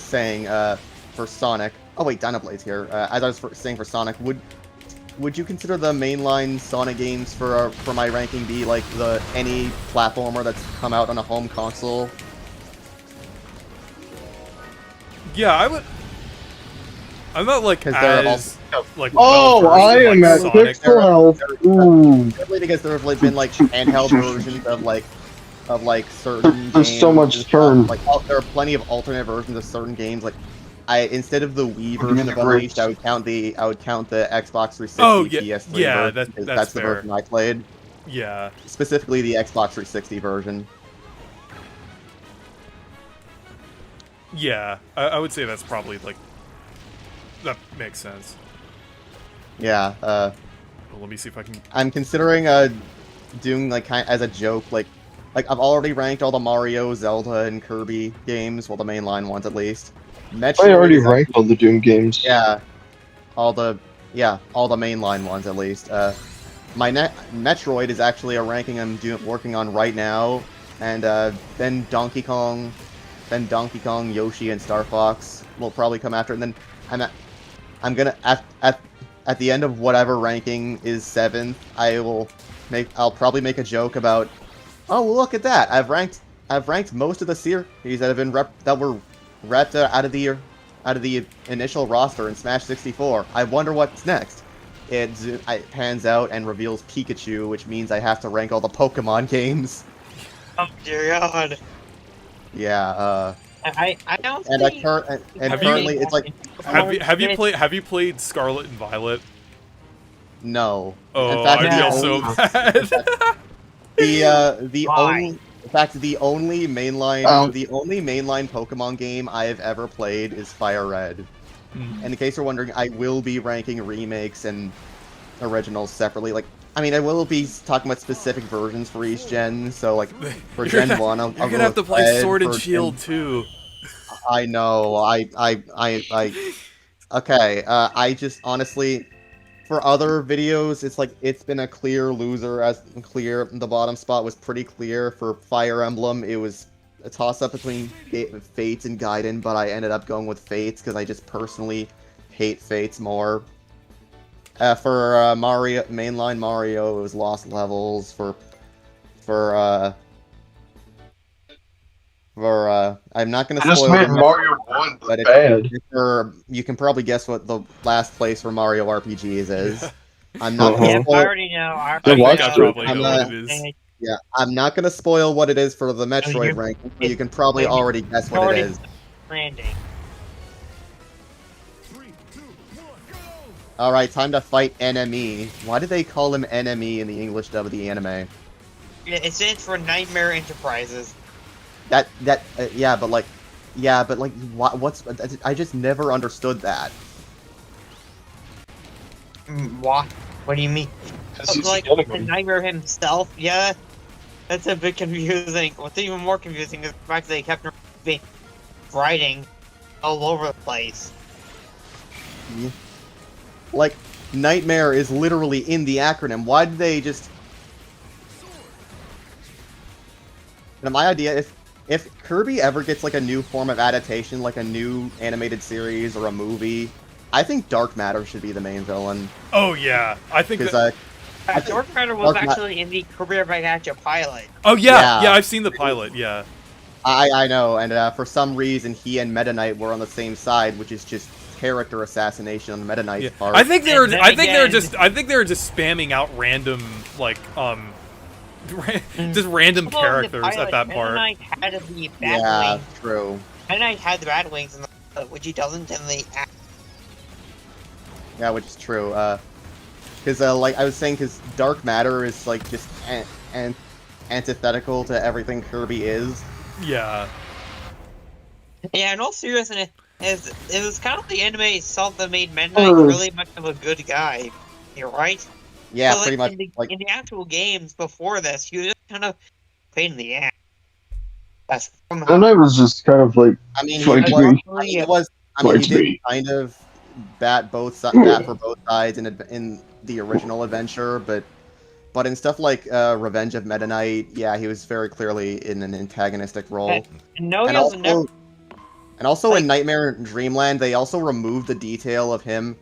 saying, for Sonic. Oh wait, Dynablade's here. As I was saying for Sonic, would you consider the mainline Sonic games for my ranking be like any platformer that's come out on a home console? Yeah, I would. I'm not like 'Cause there have as like Oh, well-versed I in, am like, at Sonic. pixel health. Ooh. Simply because there have like, been like handheld versions of certain There's games. so much and stuff. turn. Like there are plenty of alternate versions of certain games. Like instead of the Wii What do you version mean of the Unleashed, grapes? I would count the Xbox 360 Oh, yeah, PS3 yeah, version because that's the fair. version I played. Yeah, Specifically the Xbox 360 version. yeah. I would say that's probably like that makes sense. Yeah. Well, let me see if I can. I'm considering doing like as a joke like I've already ranked all the Mario, Zelda, and Kirby games, well the mainline ones at least. Metroid I already is ranked all the Doom games. yeah, all the mainline ones at least. My Metroid is actually a ranking I'm working on right now, and then Donkey Kong, Yoshi, and Star Fox will probably come after, and then I'm gonna at the end of whatever ranking is 7th, I'll probably make a joke about, oh look at that, I've ranked most of the series that have been repped out of the initial roster in Smash 64. I wonder what's next. It pans out and reveals Pikachu, which means I have to rank all the Pokemon games. Oh dear God. Yeah. I don't And think... currently it's like Have you played Scarlet and Violet? no. Oh, In fact, I feel so bad. the only mainline Pokemon game I have ever played is Fire Red. And in case you're wondering, I will be ranking remakes and originals separately. Like, I mean, I will be talking about specific versions for each gen. So, like, for Gen 1, I'll You're go gonna have to with play Red. Sword and For Shield too. I know. Okay. I just honestly, for other videos, it's like it's been a clear loser. The bottom spot was pretty clear for Fire Emblem. It was a toss-up between Fates and Gaiden, but I ended up going with Fates because I just personally hate Fates more. For Mario, mainline Mario, it was Lost Levels. I'm not gonna I just spoil made the Mario 1 but bad. you can probably guess what the last place for Mario RPGs is. I'm Uh-huh. not gonna Yep, I spoil. already know. I think watched I it. probably I'm know not- what it is. Yeah, I'm not gonna spoil what it is for the Metroid ranking, but you can probably already guess what it is. Landing. Alright, time to fight Enemy. Why did they call him Enemy in the English dub of the anime? It stands for Nightmare Enterprises. Yeah, but like, what's, I just never understood that. What? What do you mean? Like, the Nightmare himself? Yeah, that's a bit confusing. What's even more confusing is the fact that they kept writing all over the place. Yeah. Like, Nightmare is literally in the acronym. Why did they just... Now, my idea, if Kirby ever gets, like, a new form of adaptation, like a new animated series or a movie, I think Dark Matter should be the main villain. Oh yeah, I think that. Dark Matter was actually in the Kirby Adventure pilot. Oh yeah, I've seen the pilot. Yeah. I know, and for some reason, he and Meta Knight were on the same side, which is just character assassination on Meta Knight's part. I think they were just spamming out random like just random characters at that part. Meta Knight had the bat Yeah, wings. true. Meta Knight had the bat wings, which he doesn't in the. Yeah, which is true. Because like I was saying, because Dark Matter is like just antithetical to everything Kirby is. Yeah. Yeah, in all seriousness, it was kind of the anime itself that made Meta Knight really much of a good guy. You're right. Yeah, so, pretty much. In the actual games before this, he was just kind of a pain in the ass. That's And I was just kind of like, I mean, he did kind of bat for both sides in the original adventure, but in stuff like Revenge of Meta Knight, yeah, he was very clearly in an antagonistic role. And also in Nightmare Dreamland, they also removed the detail of him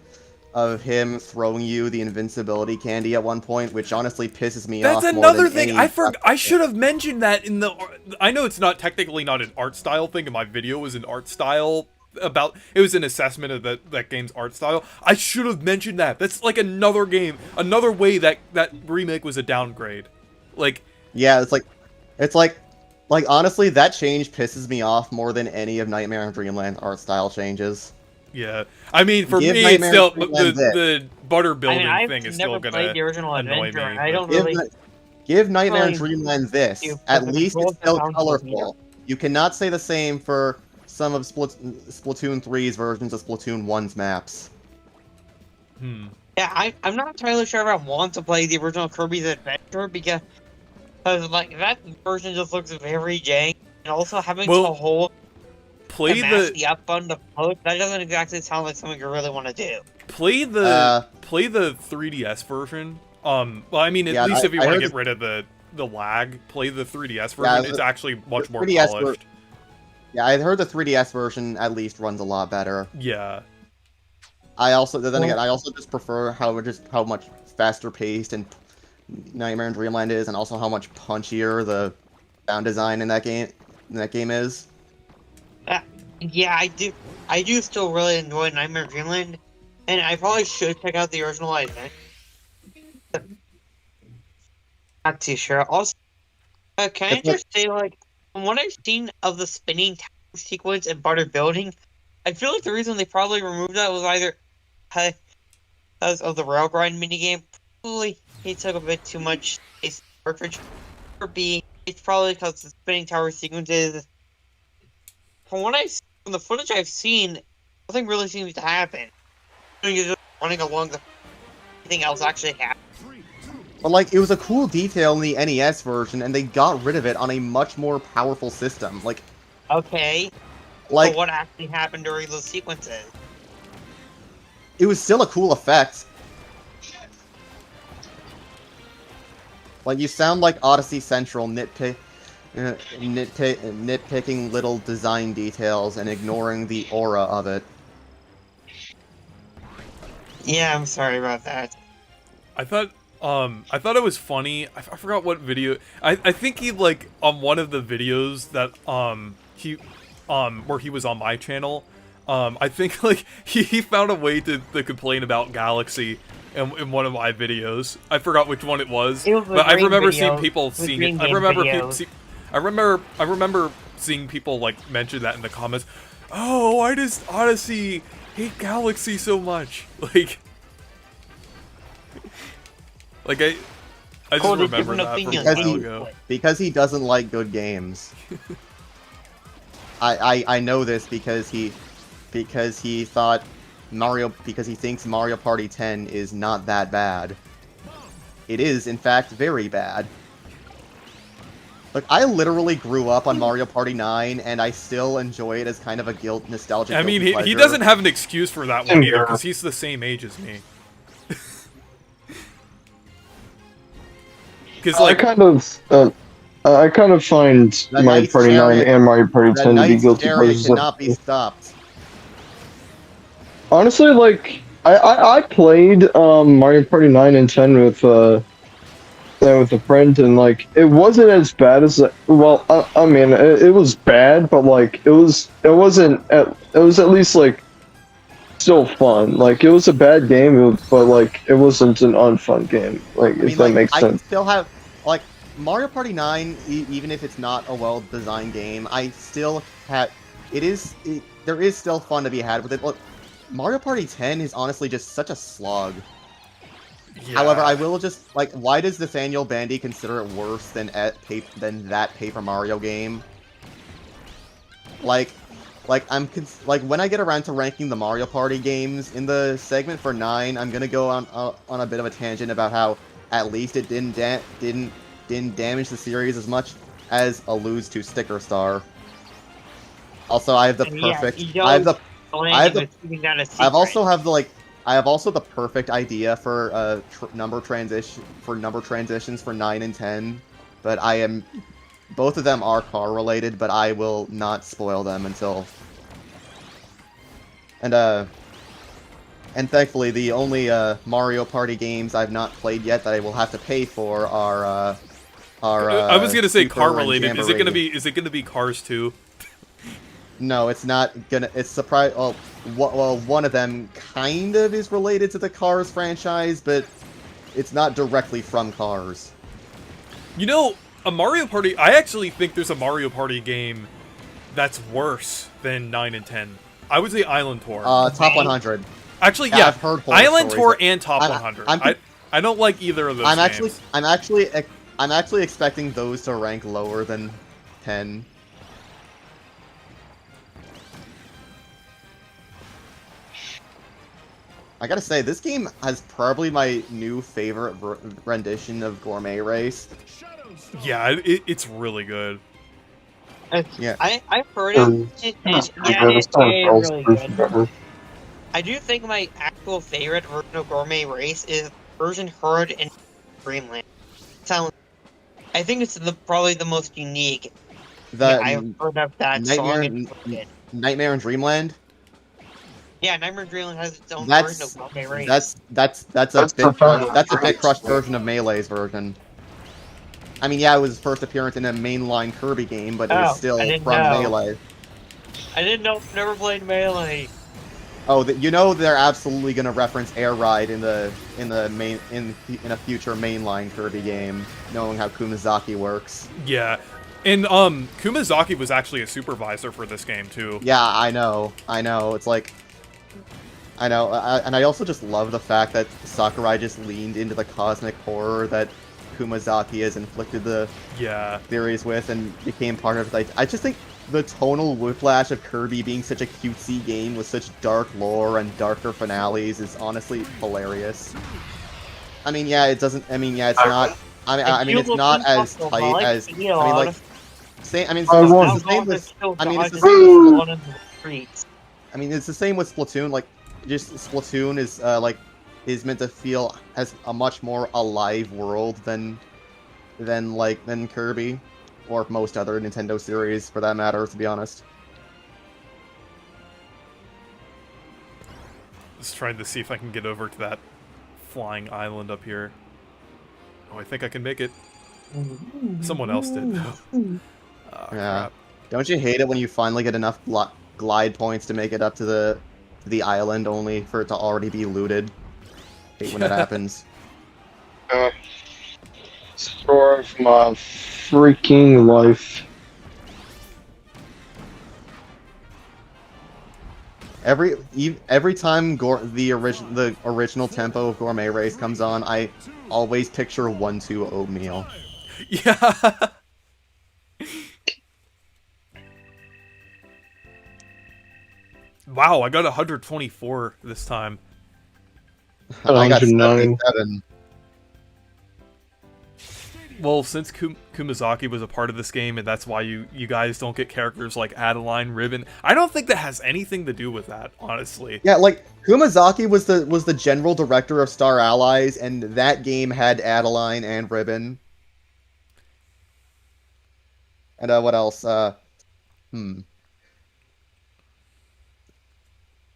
of him throwing you the invincibility candy at one point, which honestly pisses me That's off another more than thing. any. I should have mentioned that in the. I know it's not technically not an art style thing, and my video was an art style about. It was an assessment of that game's art style. I should have mentioned that. That's like another game, another way that remake was a downgrade. Like, Yeah, it's like honestly, that change pisses me off more than any of Nightmare on Dreamland art style changes. yeah. I mean, for Give me, it's Nightmare still on Dreamland the butter I building mean, I've thing is never still played gonna the original annoy Adventure. me. I don't Give, really. give Nightmare on really Dreamland this. you, At but the least it's controls still sound colorful. You cannot say the same for some of Splatoon 3's versions of Splatoon 1's maps. Yeah, I'm not entirely sure if I want to play the original Kirby's Adventure because like that version just looks very jank, and also having to hold Play to mash the the up button to post, that doesn't exactly sound like something you really want to do. play the 3DS version. Well, I mean, at Yeah, least if you I want to heard get rid of the lag, play the 3DS Yeah, version. It's actually much more 3DS polished. Yeah, I heard the 3DS version at least runs a lot better. Yeah. I also just prefer how much faster paced and Nightmare on Dreamland is, and also how much punchier the sound design in that game is. Yeah, I do still really enjoy Nightmare Dreamland, and I probably should check out the original Adventure. Not too sure. Also, can I just say, like, from what I've seen of the spinning tower sequence and butter building, I feel like the reason they probably removed that was either because of the rail grind minigame, probably it took a bit too much space in the cartridge, or B, it's probably because the spinning tower sequences, from the footage I've seen, nothing really seems to happen. You're just running along anything else actually happens. But like, it was a cool detail in the NES version, and they got rid of it on a much more powerful system. Like, okay, like but what actually happened during those sequences? it was still a cool effect. Like, you sound like Odyssey Central nitpicking little design details and ignoring the aura of it. Yeah, I'm sorry about that. I thought it was funny. I forgot what video. I think he, like, on one of the videos that where he was on my channel, I think, like, he found a way to complain about Galaxy in one of my videos. I forgot which one it was, but I remember seeing people seeing it. I remember seeing people, like, mention that in the comments. Oh, why does Odyssey hate Galaxy so much? Like I just remember that from a while ago. Because he doesn't like good games. I know this because he thinks Mario Party 10 is not that bad. It is, in fact, very bad. Look, I literally grew up on Mario Party 9, and I still enjoy it as kind of a nostalgic. I mean, he doesn't have an excuse for that one either, because he's the same age as me. Because like, I kind of find Mario Party 9 and Mario Party 10 to be guilty pleasures. Cannot be stopped. Honestly, like, I played Mario Party 9 and 10 with a friend, and like, it wasn't as bad as well. I mean, it was bad, but like, it was at least like still fun. Like, it was a bad game, but like, it wasn't an unfun game. Like, if that makes sense. I still have, like, Mario Party 9, even if it's not a well-designed game, I still have. There is still fun to be had with it. Look, Mario Party 10 is honestly just such a slog. Yeah. However, I will just, like, why does Nathaniel Bandy consider it worse than that Paper Mario game? Like when I get around to ranking the Mario Party games in the segment for 9, I'm gonna go on a bit of a tangent about how at least it didn't damage the series as much as alludes to Sticker Star. Also, I have the perfect. I have also the perfect idea for number transitions for 9 and 10, but both of them are car related, but I will not spoil them until. And And thankfully, the only Mario Party games I've not played yet that I will have to pay for are I was gonna say Super car and related. Is it gonna Jamboree. be? Is it gonna be Cars 2? No, it's not gonna. It's surprise. Well, one of them kind of is related to the Cars franchise, but it's not directly from Cars. You know, a Mario Party. I actually think there's a Mario Party game that's worse than 9 and 10. I would say Island Tour. Top 100. Actually, Yeah, yeah, I've heard horror Island stories. Tour and Top 100. I don't like either of those games. I'm actually expecting those to rank lower than 10. I gotta say, this game has probably my new favorite rendition of Gourmet Race. Yeah, it's really good. Yeah. I've heard it. It's really good. I do think my actual favorite version of Gourmet Race is the version heard in Dreamland. I think it's probably the most unique. I've heard of that song. Nightmare in Dreamland. Yeah, Nightmare in Dreamland has its own version of Gourmet Race. That's a bit crushed version of Melee's version. I mean, yeah, it was his first appearance in a mainline Kirby game, but it was still from Melee. I didn't know. Never played Melee. Oh, you know they're absolutely gonna reference Air Ride in a future mainline Kirby game, knowing how Kumazaki works. Yeah, and Kumazaki was actually a supervisor for this game too. Yeah, I know. It's like, I know, and I also just love the fact that Sakurai just leaned into the cosmic horror that Kumazaki has inflicted the theories with, and became part of it. I just think the tonal whiplash of Kirby being such a cutesy game with such dark lore and darker finales is honestly hilarious. I mean, yeah, it doesn't. I mean, yeah, it's not. I mean, it's not as tight as. I mean, like, same. I mean, it's the same with. I mean, it's the same. I mean, it's the same with Splatoon. Like, just Splatoon is meant to feel as a much more alive world than Kirby. Or most other Nintendo series, for that matter, to be honest. Just trying to see if I can get over to that flying island up here. Oh, I think I can make it. Someone else did, though. Oh, yeah. Crap. Don't you hate it when you finally get enough glide points to make it up to the island, only for it to already be looted? Hate when it happens. Story of my freaking life. Every time the original tempo of Gourmet Race comes on, I always picture 1-2 oatmeal. Yeah. Wow, I got 124 this time. I got 109. 77. Well, since Kumazaki was a part of this game, and that's why you guys don't get characters like Adeline, Ribbon, I don't think that has anything to do with that, honestly. Yeah, like, Kumazaki was the general director of Star Allies, and that game had Adeline and Ribbon. And, what else?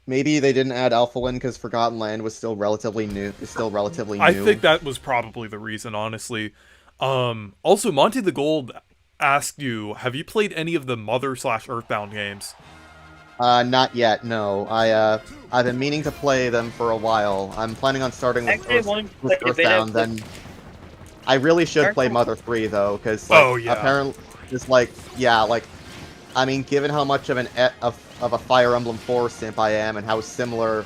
Maybe they didn't add Alphalin because Forgotten Land was still relatively new. I think that was probably the reason, honestly. Also, Monty the Gold asked you, have you played any of the Mother/Earthbound games? Not yet, no. I've been meaning to play them for a while. I'm planning on starting with Earthbound, then... I really should play Mother 3, though, because, like, apparently, it's like, yeah, like, I mean, given how much of a Fire Emblem 4 simp I am, and how similar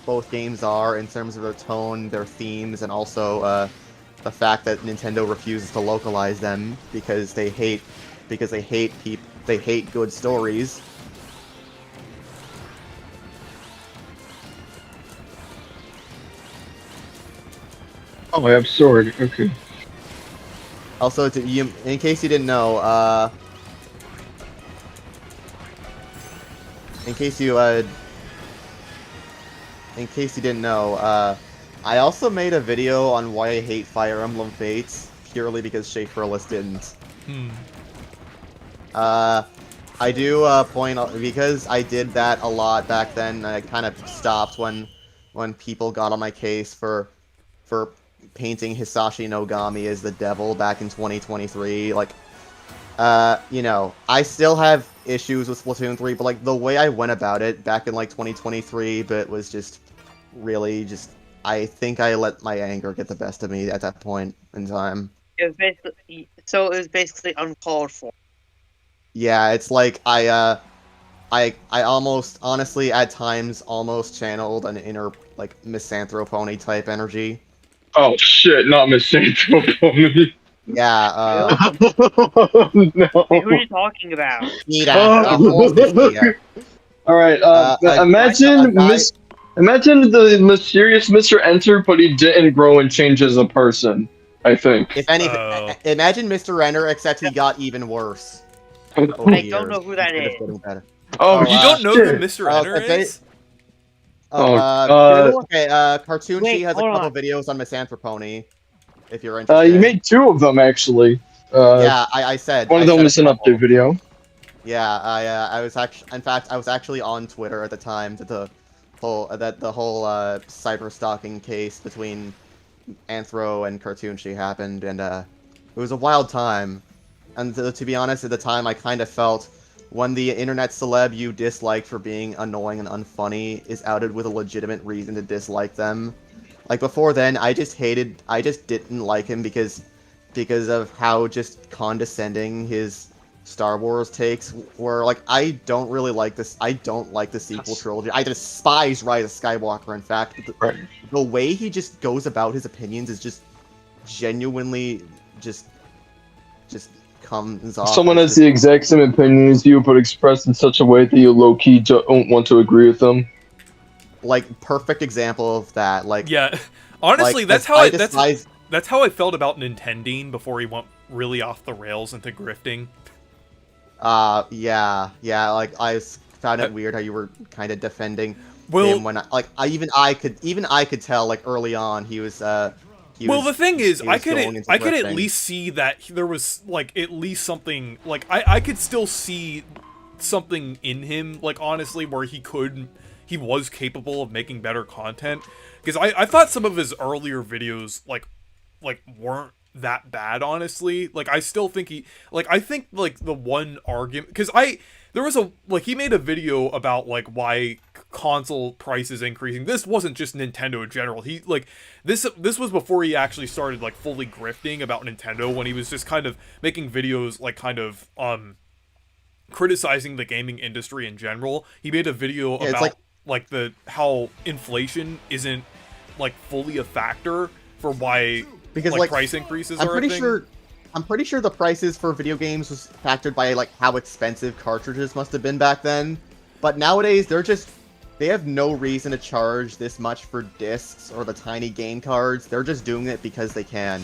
both games are in terms of their tone, their themes, and also, the fact that Nintendo refuses to localize them because they hate good stories. Oh, I have sword. Okay. Also, in case you didn't know, in case you didn't know, I also made a video on why I hate Fire Emblem Fates, purely because Shay Furless didn't. I do point out, because I did that a lot back then. I kind of stopped when people got on my case for painting Hisashi Nogami as the devil back in 2023. Like, you know, I still have issues with Splatoon 3, but like the way I went about it back in like 2023, but was just really just. I think I let my anger get the best of me at that point in time. It was basically uncalled for. Yeah, it's like I almost, honestly, at times, almost channeled an inner, like, misanthropony type energy. Oh shit, not Misanthropony. Yeah, No. Wait, who are you talking about? Alright, a imagine guy- imagine the mysterious Mr. Enter, but he didn't grow and change as a person, I think. If anything, Oh. imagine Mr. Renner, except he got even worse. I don't know who that Instead of is. getting better. Oh, You don't know shit. who Mr. Enter okay. is? Cartoon Wait, She has a hold couple on. videos on misanthropony, if you're interested. You made 2 of them, actually. Yeah, I said. One of I them said was a an couple. update video. Yeah, I was actually, in fact, I was actually on Twitter at the time that the whole cyber stalking case between Anthro and Cartoon She happened, and it was a wild time. And to be honest, at the time, I kind of felt when the internet celeb you disliked for being annoying and unfunny is outed with a legitimate reason to dislike them. Like before then, I just didn't like him because of how just condescending his Star Wars takes were. Like, I don't really like this. I don't like the sequel trilogy. I despise Rise of Skywalker, in fact. But the way he just goes about his opinions is just genuinely just comes off. Someone has the exact same opinion as you, but expressed in such a way that you low-key don't want to agree with them. Like, perfect example of that. Like, Yeah, honestly, like, that's how I I despise. that's how I felt about Nintending before he went really off the rails into grifting. Yeah, like, I found it weird how you were kind of defending Well, him when I could tell, like, early on he was the thing is, I could going into at grifting. least see that there was like at least something, like I could still see something in him, like honestly, where he was capable of making better content, because I thought some of his earlier videos like weren't that bad, honestly. Like, I still think I think like the one argument, because there was he made a video about like why console prices increasing. This wasn't just Nintendo in general. He this was before he actually started like fully grifting about Nintendo, when he was just kind of making videos like kind of criticizing the gaming industry in general. He made a video about like how inflation isn't like fully a factor for why because like price increases I'm are pretty a thing. sure I'm pretty sure the prices for video games was factored by like how expensive cartridges must have been back then. But nowadays they have no reason to charge this much for discs or the tiny game cards. They're just doing it because they can.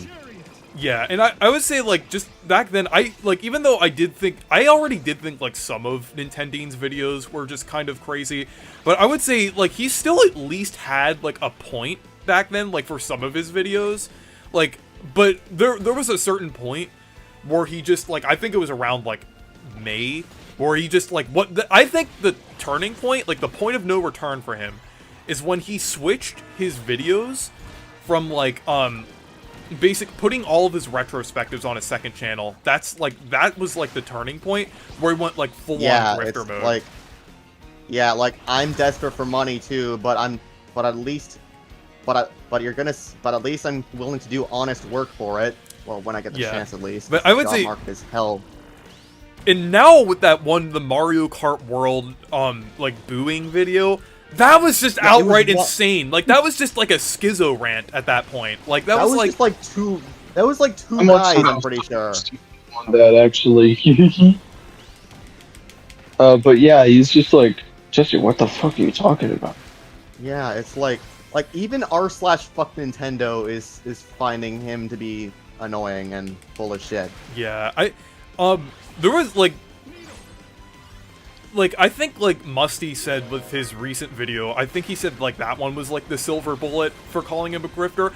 Yeah, and I would say, like, just back then, even though I already did think, like, some of Nintending's videos were just kind of crazy, but I would say, like, he still at least had, like, a point back then, like, for some of his videos, like, but there was a certain point where he just, like, I think it was around, like, May, where he just, like, I think the turning point, like, the point of no return for him is when he switched his videos from, like, putting all of his retrospectives on his second channel. That was like the turning point where he went like full on grifter mode. Like I'm desperate for money too, but at least I'm willing to do honest work for it. Well, when I get the chance, at least. But I would say market is hell. And now with that the Mario Kart World like booing video, that was just outright insane. Like, that was just like a schizo rant at that point. Like, that was like just like two. That was like two guys. I'm pretty sure. On that actually. But yeah, he's just like, Jesse, what the fuck are you talking about? Yeah, it's like even r/fuck Nintendo is finding him to be annoying and full of shit. Yeah, there was like I think like Musty said with his recent video, I think he said like that one was like the silver bullet for calling him a grifter.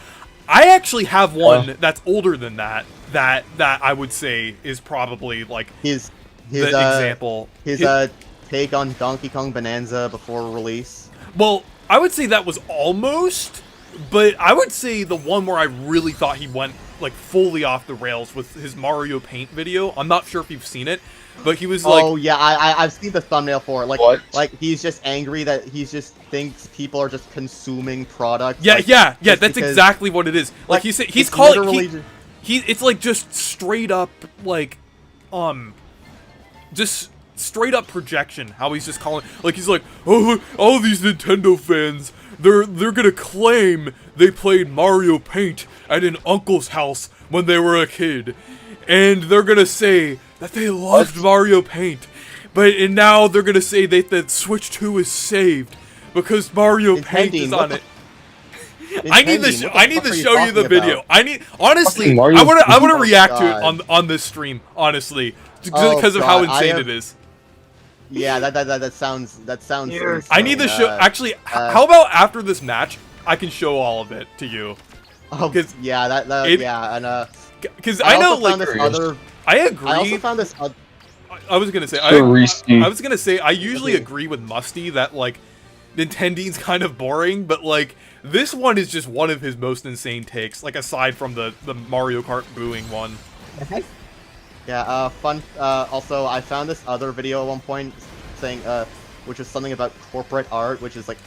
I actually have one that's older than that I would say is probably like his his example. His take on Donkey Kong Bonanza before release. Well, I would say that was almost, but I would say the one where I really thought he went like fully off the rails with his Mario Paint video. I'm not sure if you've seen it, but he was like, "Oh yeah, I've seen the thumbnail for it. Like, What? like he's just angry that he's just thinks people are just consuming products. yeah, like, yeah, just that's because- exactly what it is. Like he's it's calling literally it's like just straight up like, just straight up projection. How he's just calling, like he's like, oh, all these Nintendo fans, they're gonna claim they played Mario Paint at an uncle's house when they were a kid, and they're gonna say that they loved Mario Paint, and now they're gonna say that Switch 2 is saved because Mario Paint is on it. I need to show you the video. Honestly, I want to react to it on this stream. Honestly, because of how insane it is. Yeah, that sounds insane. I need to show. Actually, how about after this match, I can show all of it to you. Oh, yeah, because I know, like, I agree. I also found this. I was gonna say, I was gonna say, I usually agree with Musty that like Nintendo's kind of boring, but like this one is just one of his most insane takes. Like aside from the Mario Kart booing one. Yeah, fun. Also, I found this other video at one point saying, which is something about corporate art, which is like,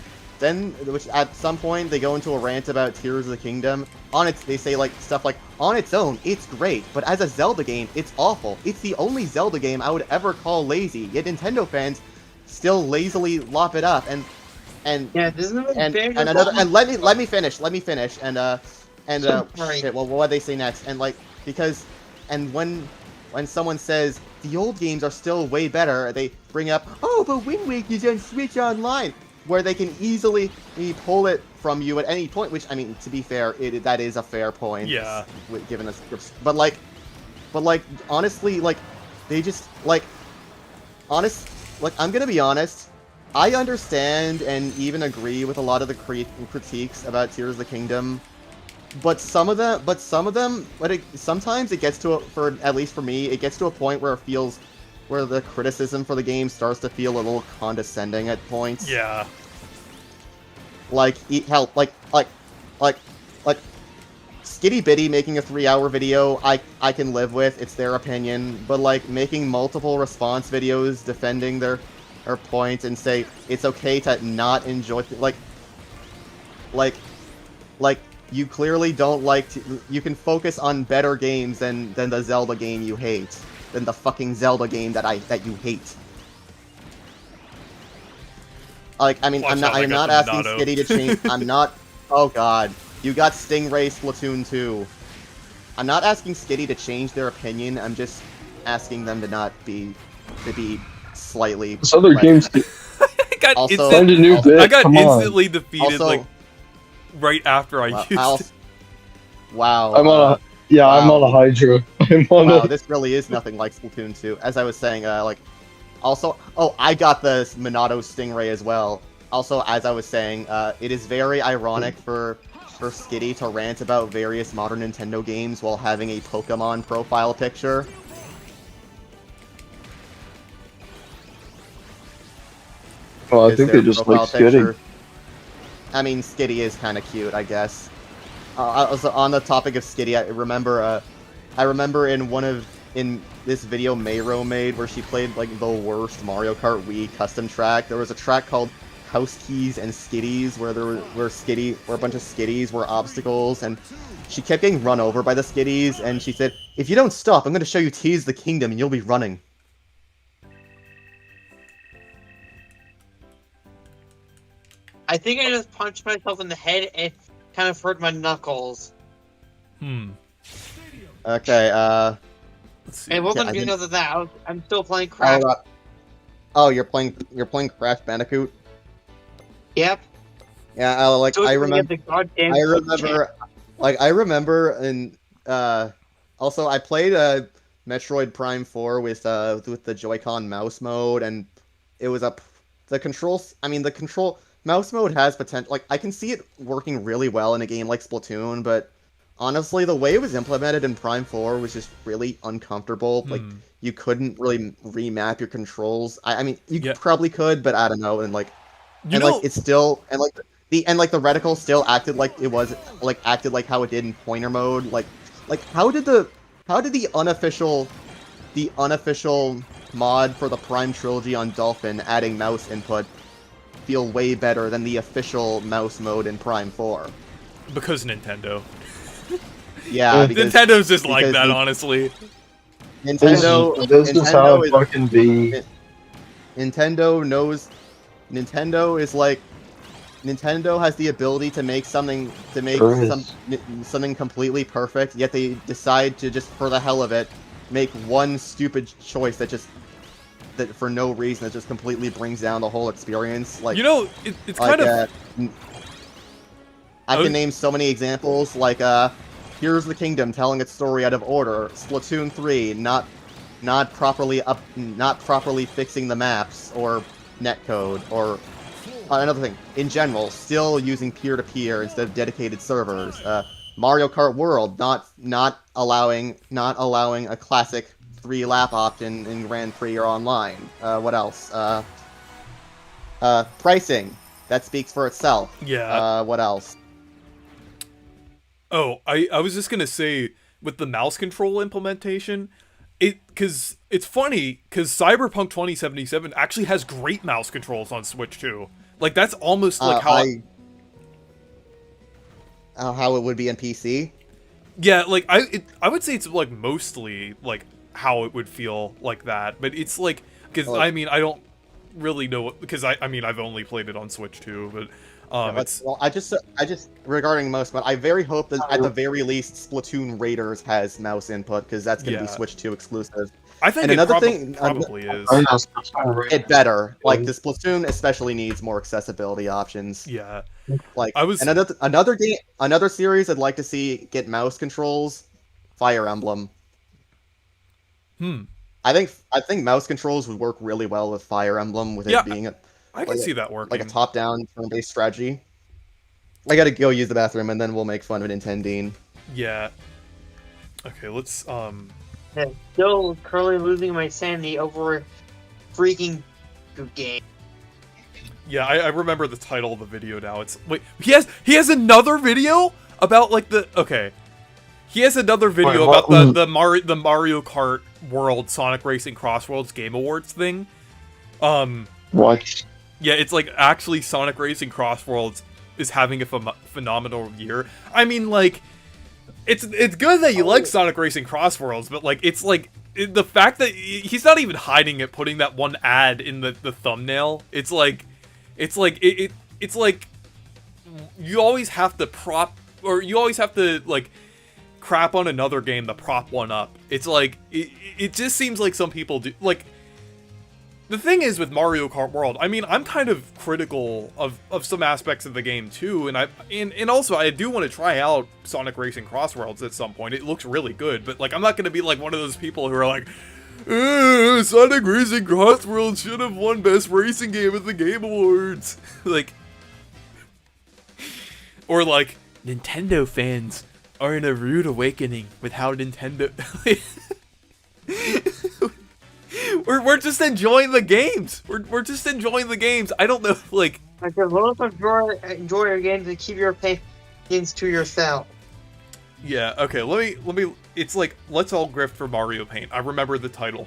which at some point they go into a rant about Tears of the Kingdom. They say like stuff like, on its own, it's great, but as a Zelda game, it's awful. It's the only Zelda game I would ever call lazy. Yet Nintendo fans still lazily lop it up, and yeah, this is let me finish. Sorry. Shit, well, what do they say next? And like, because, and when someone says the old games are still way better, they bring up, oh, but Wind Waker is on Switch Online, where they can easily pull it from you at any point. Which, I mean, to be fair, that is a fair point. Yeah. Given the scripts, but like, honestly, like, they just like, I'm gonna be honest. I understand and even agree with a lot of the critiques about Tears of the Kingdom. But sometimes it gets to at least for me, it gets to a point where where the criticism for the game starts to feel a little condescending at points. Yeah. Like, Skitty Bitty making a 3-hour video, I can live with. It's their opinion. But like making multiple response videos defending their point and say it's okay to not enjoy like you clearly don't like to, you can focus on better games than the Zelda game you hate, than the fucking Zelda game that you hate. Like, I mean, I'm not asking Skitty to change. I'm not. Oh god, you got Stingray Splatoon 2. I'm not asking Skitty to change their opinion. I'm just asking them to be slightly. This other games. I got Also- Find a new bit. I got Come on. instantly defeated Also- like right after I used it. Wow. I'm on a I'm on a Hydra. I'm on Wow, a. this really is nothing like Splatoon 2. As I was saying, also, I got the Monado Stingray as well. Also, as I was saying, it is very ironic for Skitty to rant about various modern Nintendo games while having a Pokemon profile picture. Well, I Is think their they just profile like Skitty. picture. I mean, Skitty is kind of cute, I guess. Also, on the topic of Skitty, I remember in this video Mayro made where she played like the worst Mario Kart Wii custom track. There was a track called House Keys and Skitties where a bunch of Skitties were obstacles, and she kept getting run over by the Skitties, and she said, "If you don't stop, I'm going to show you Tears of the Kingdom, and you'll be running." I think I just punched myself in the head and kind of hurt my knuckles. Okay, Let's see. It wasn't Yeah, I because of that. I'm still playing Crash. you're playing Crash Bandicoot? Yep. Yeah, I remember. I remember, and also I played Metroid Prime 4 with the Joy-Con mouse mode, and it was the controls. I mean, the control mouse mode has potential. Like, I can see it working really well in a game like Splatoon, but honestly, the way it was implemented in Prime 4 was just really uncomfortable. Like, you couldn't really remap your controls. I mean, you probably could, but I don't know. And like, it's still the reticle still acted like it was acted like how it did in pointer mode. Like how did the unofficial mod for the Prime trilogy on Dolphin adding mouse input feel way better than the official mouse mode in Prime 4? Because Nintendo. Yeah, Nintendo's just like that, honestly. Nintendo is how it fucking be. Nintendo has the ability to make something something completely perfect, yet they decide to just for the hell of it make one stupid choice that for no reason that just completely brings down the whole experience. Like, it's kind of. I can name so many examples, like Here's the Kingdom telling its story out of order, Splatoon 3 not properly fixing the maps or netcode, or another thing in general, still using peer-to-peer instead of dedicated servers. Mario Kart World not allowing a classic 3-lap option in Grand Prix or online. What else? Pricing that speaks for itself. Yeah. What else? Oh, I was just gonna say, with the mouse control implementation, because it's funny, because Cyberpunk 2077 actually has great mouse controls on Switch too. Like, that's almost like how it would be in PC. Yeah, like I would say it's like mostly like how it would feel like that, but it's like, because I mean, I don't really know, because I mean I've only played it on Switch too, but. I just regarding mouse, but I very hope that at the very least Splatoon Raiders has mouse input, because that's going to be Switch 2 exclusive. I think probably is. It better. Like, the Splatoon especially needs more accessibility options. Yeah. Like, another series I'd like to see get mouse controls, Fire Emblem. I think mouse controls would work really well with Fire Emblem, with it being I can see that working. Like a top-down turn-based strategy. I gotta go use the bathroom, and then we'll make fun of Nintendine. Yeah. Okay, let's, Yeah, still currently losing my sanity over a freaking good game. Yeah, I remember the title of the video now. It's... Wait, he has another video about, like, Okay. He has another video about the Mario Kart World Sonic Racing Crossworlds Game Awards thing. What? Yeah, it's like, actually Sonic Racing Crossworlds is having a phenomenal year. I mean, like, it's good that you like Sonic Racing Crossworlds, but like, it's like, the fact that he's not even hiding it, putting that one ad in the thumbnail. It's like you always have to you always have to like crap on another game to prop one up. It's like, it just seems like some people do, like. The thing is with Mario Kart World, I mean, I'm kind of critical of some aspects of the game too, and also I do want to try out Sonic Racing Crossworlds at some point. It looks really good, but like, I'm not gonna be like one of those people who are like, Sonic Racing Crossworlds should have won Best Racing Game at the Game Awards. Like, or like, Nintendo fans are in a rude awakening with how Nintendo. We're just enjoying the games. We're just enjoying the games. I don't know, like. Like, as long as enjoy your games and keep your opinions to yourself. Yeah. Okay. Let me. It's like, let's all grift for Mario Paint. I remember the title.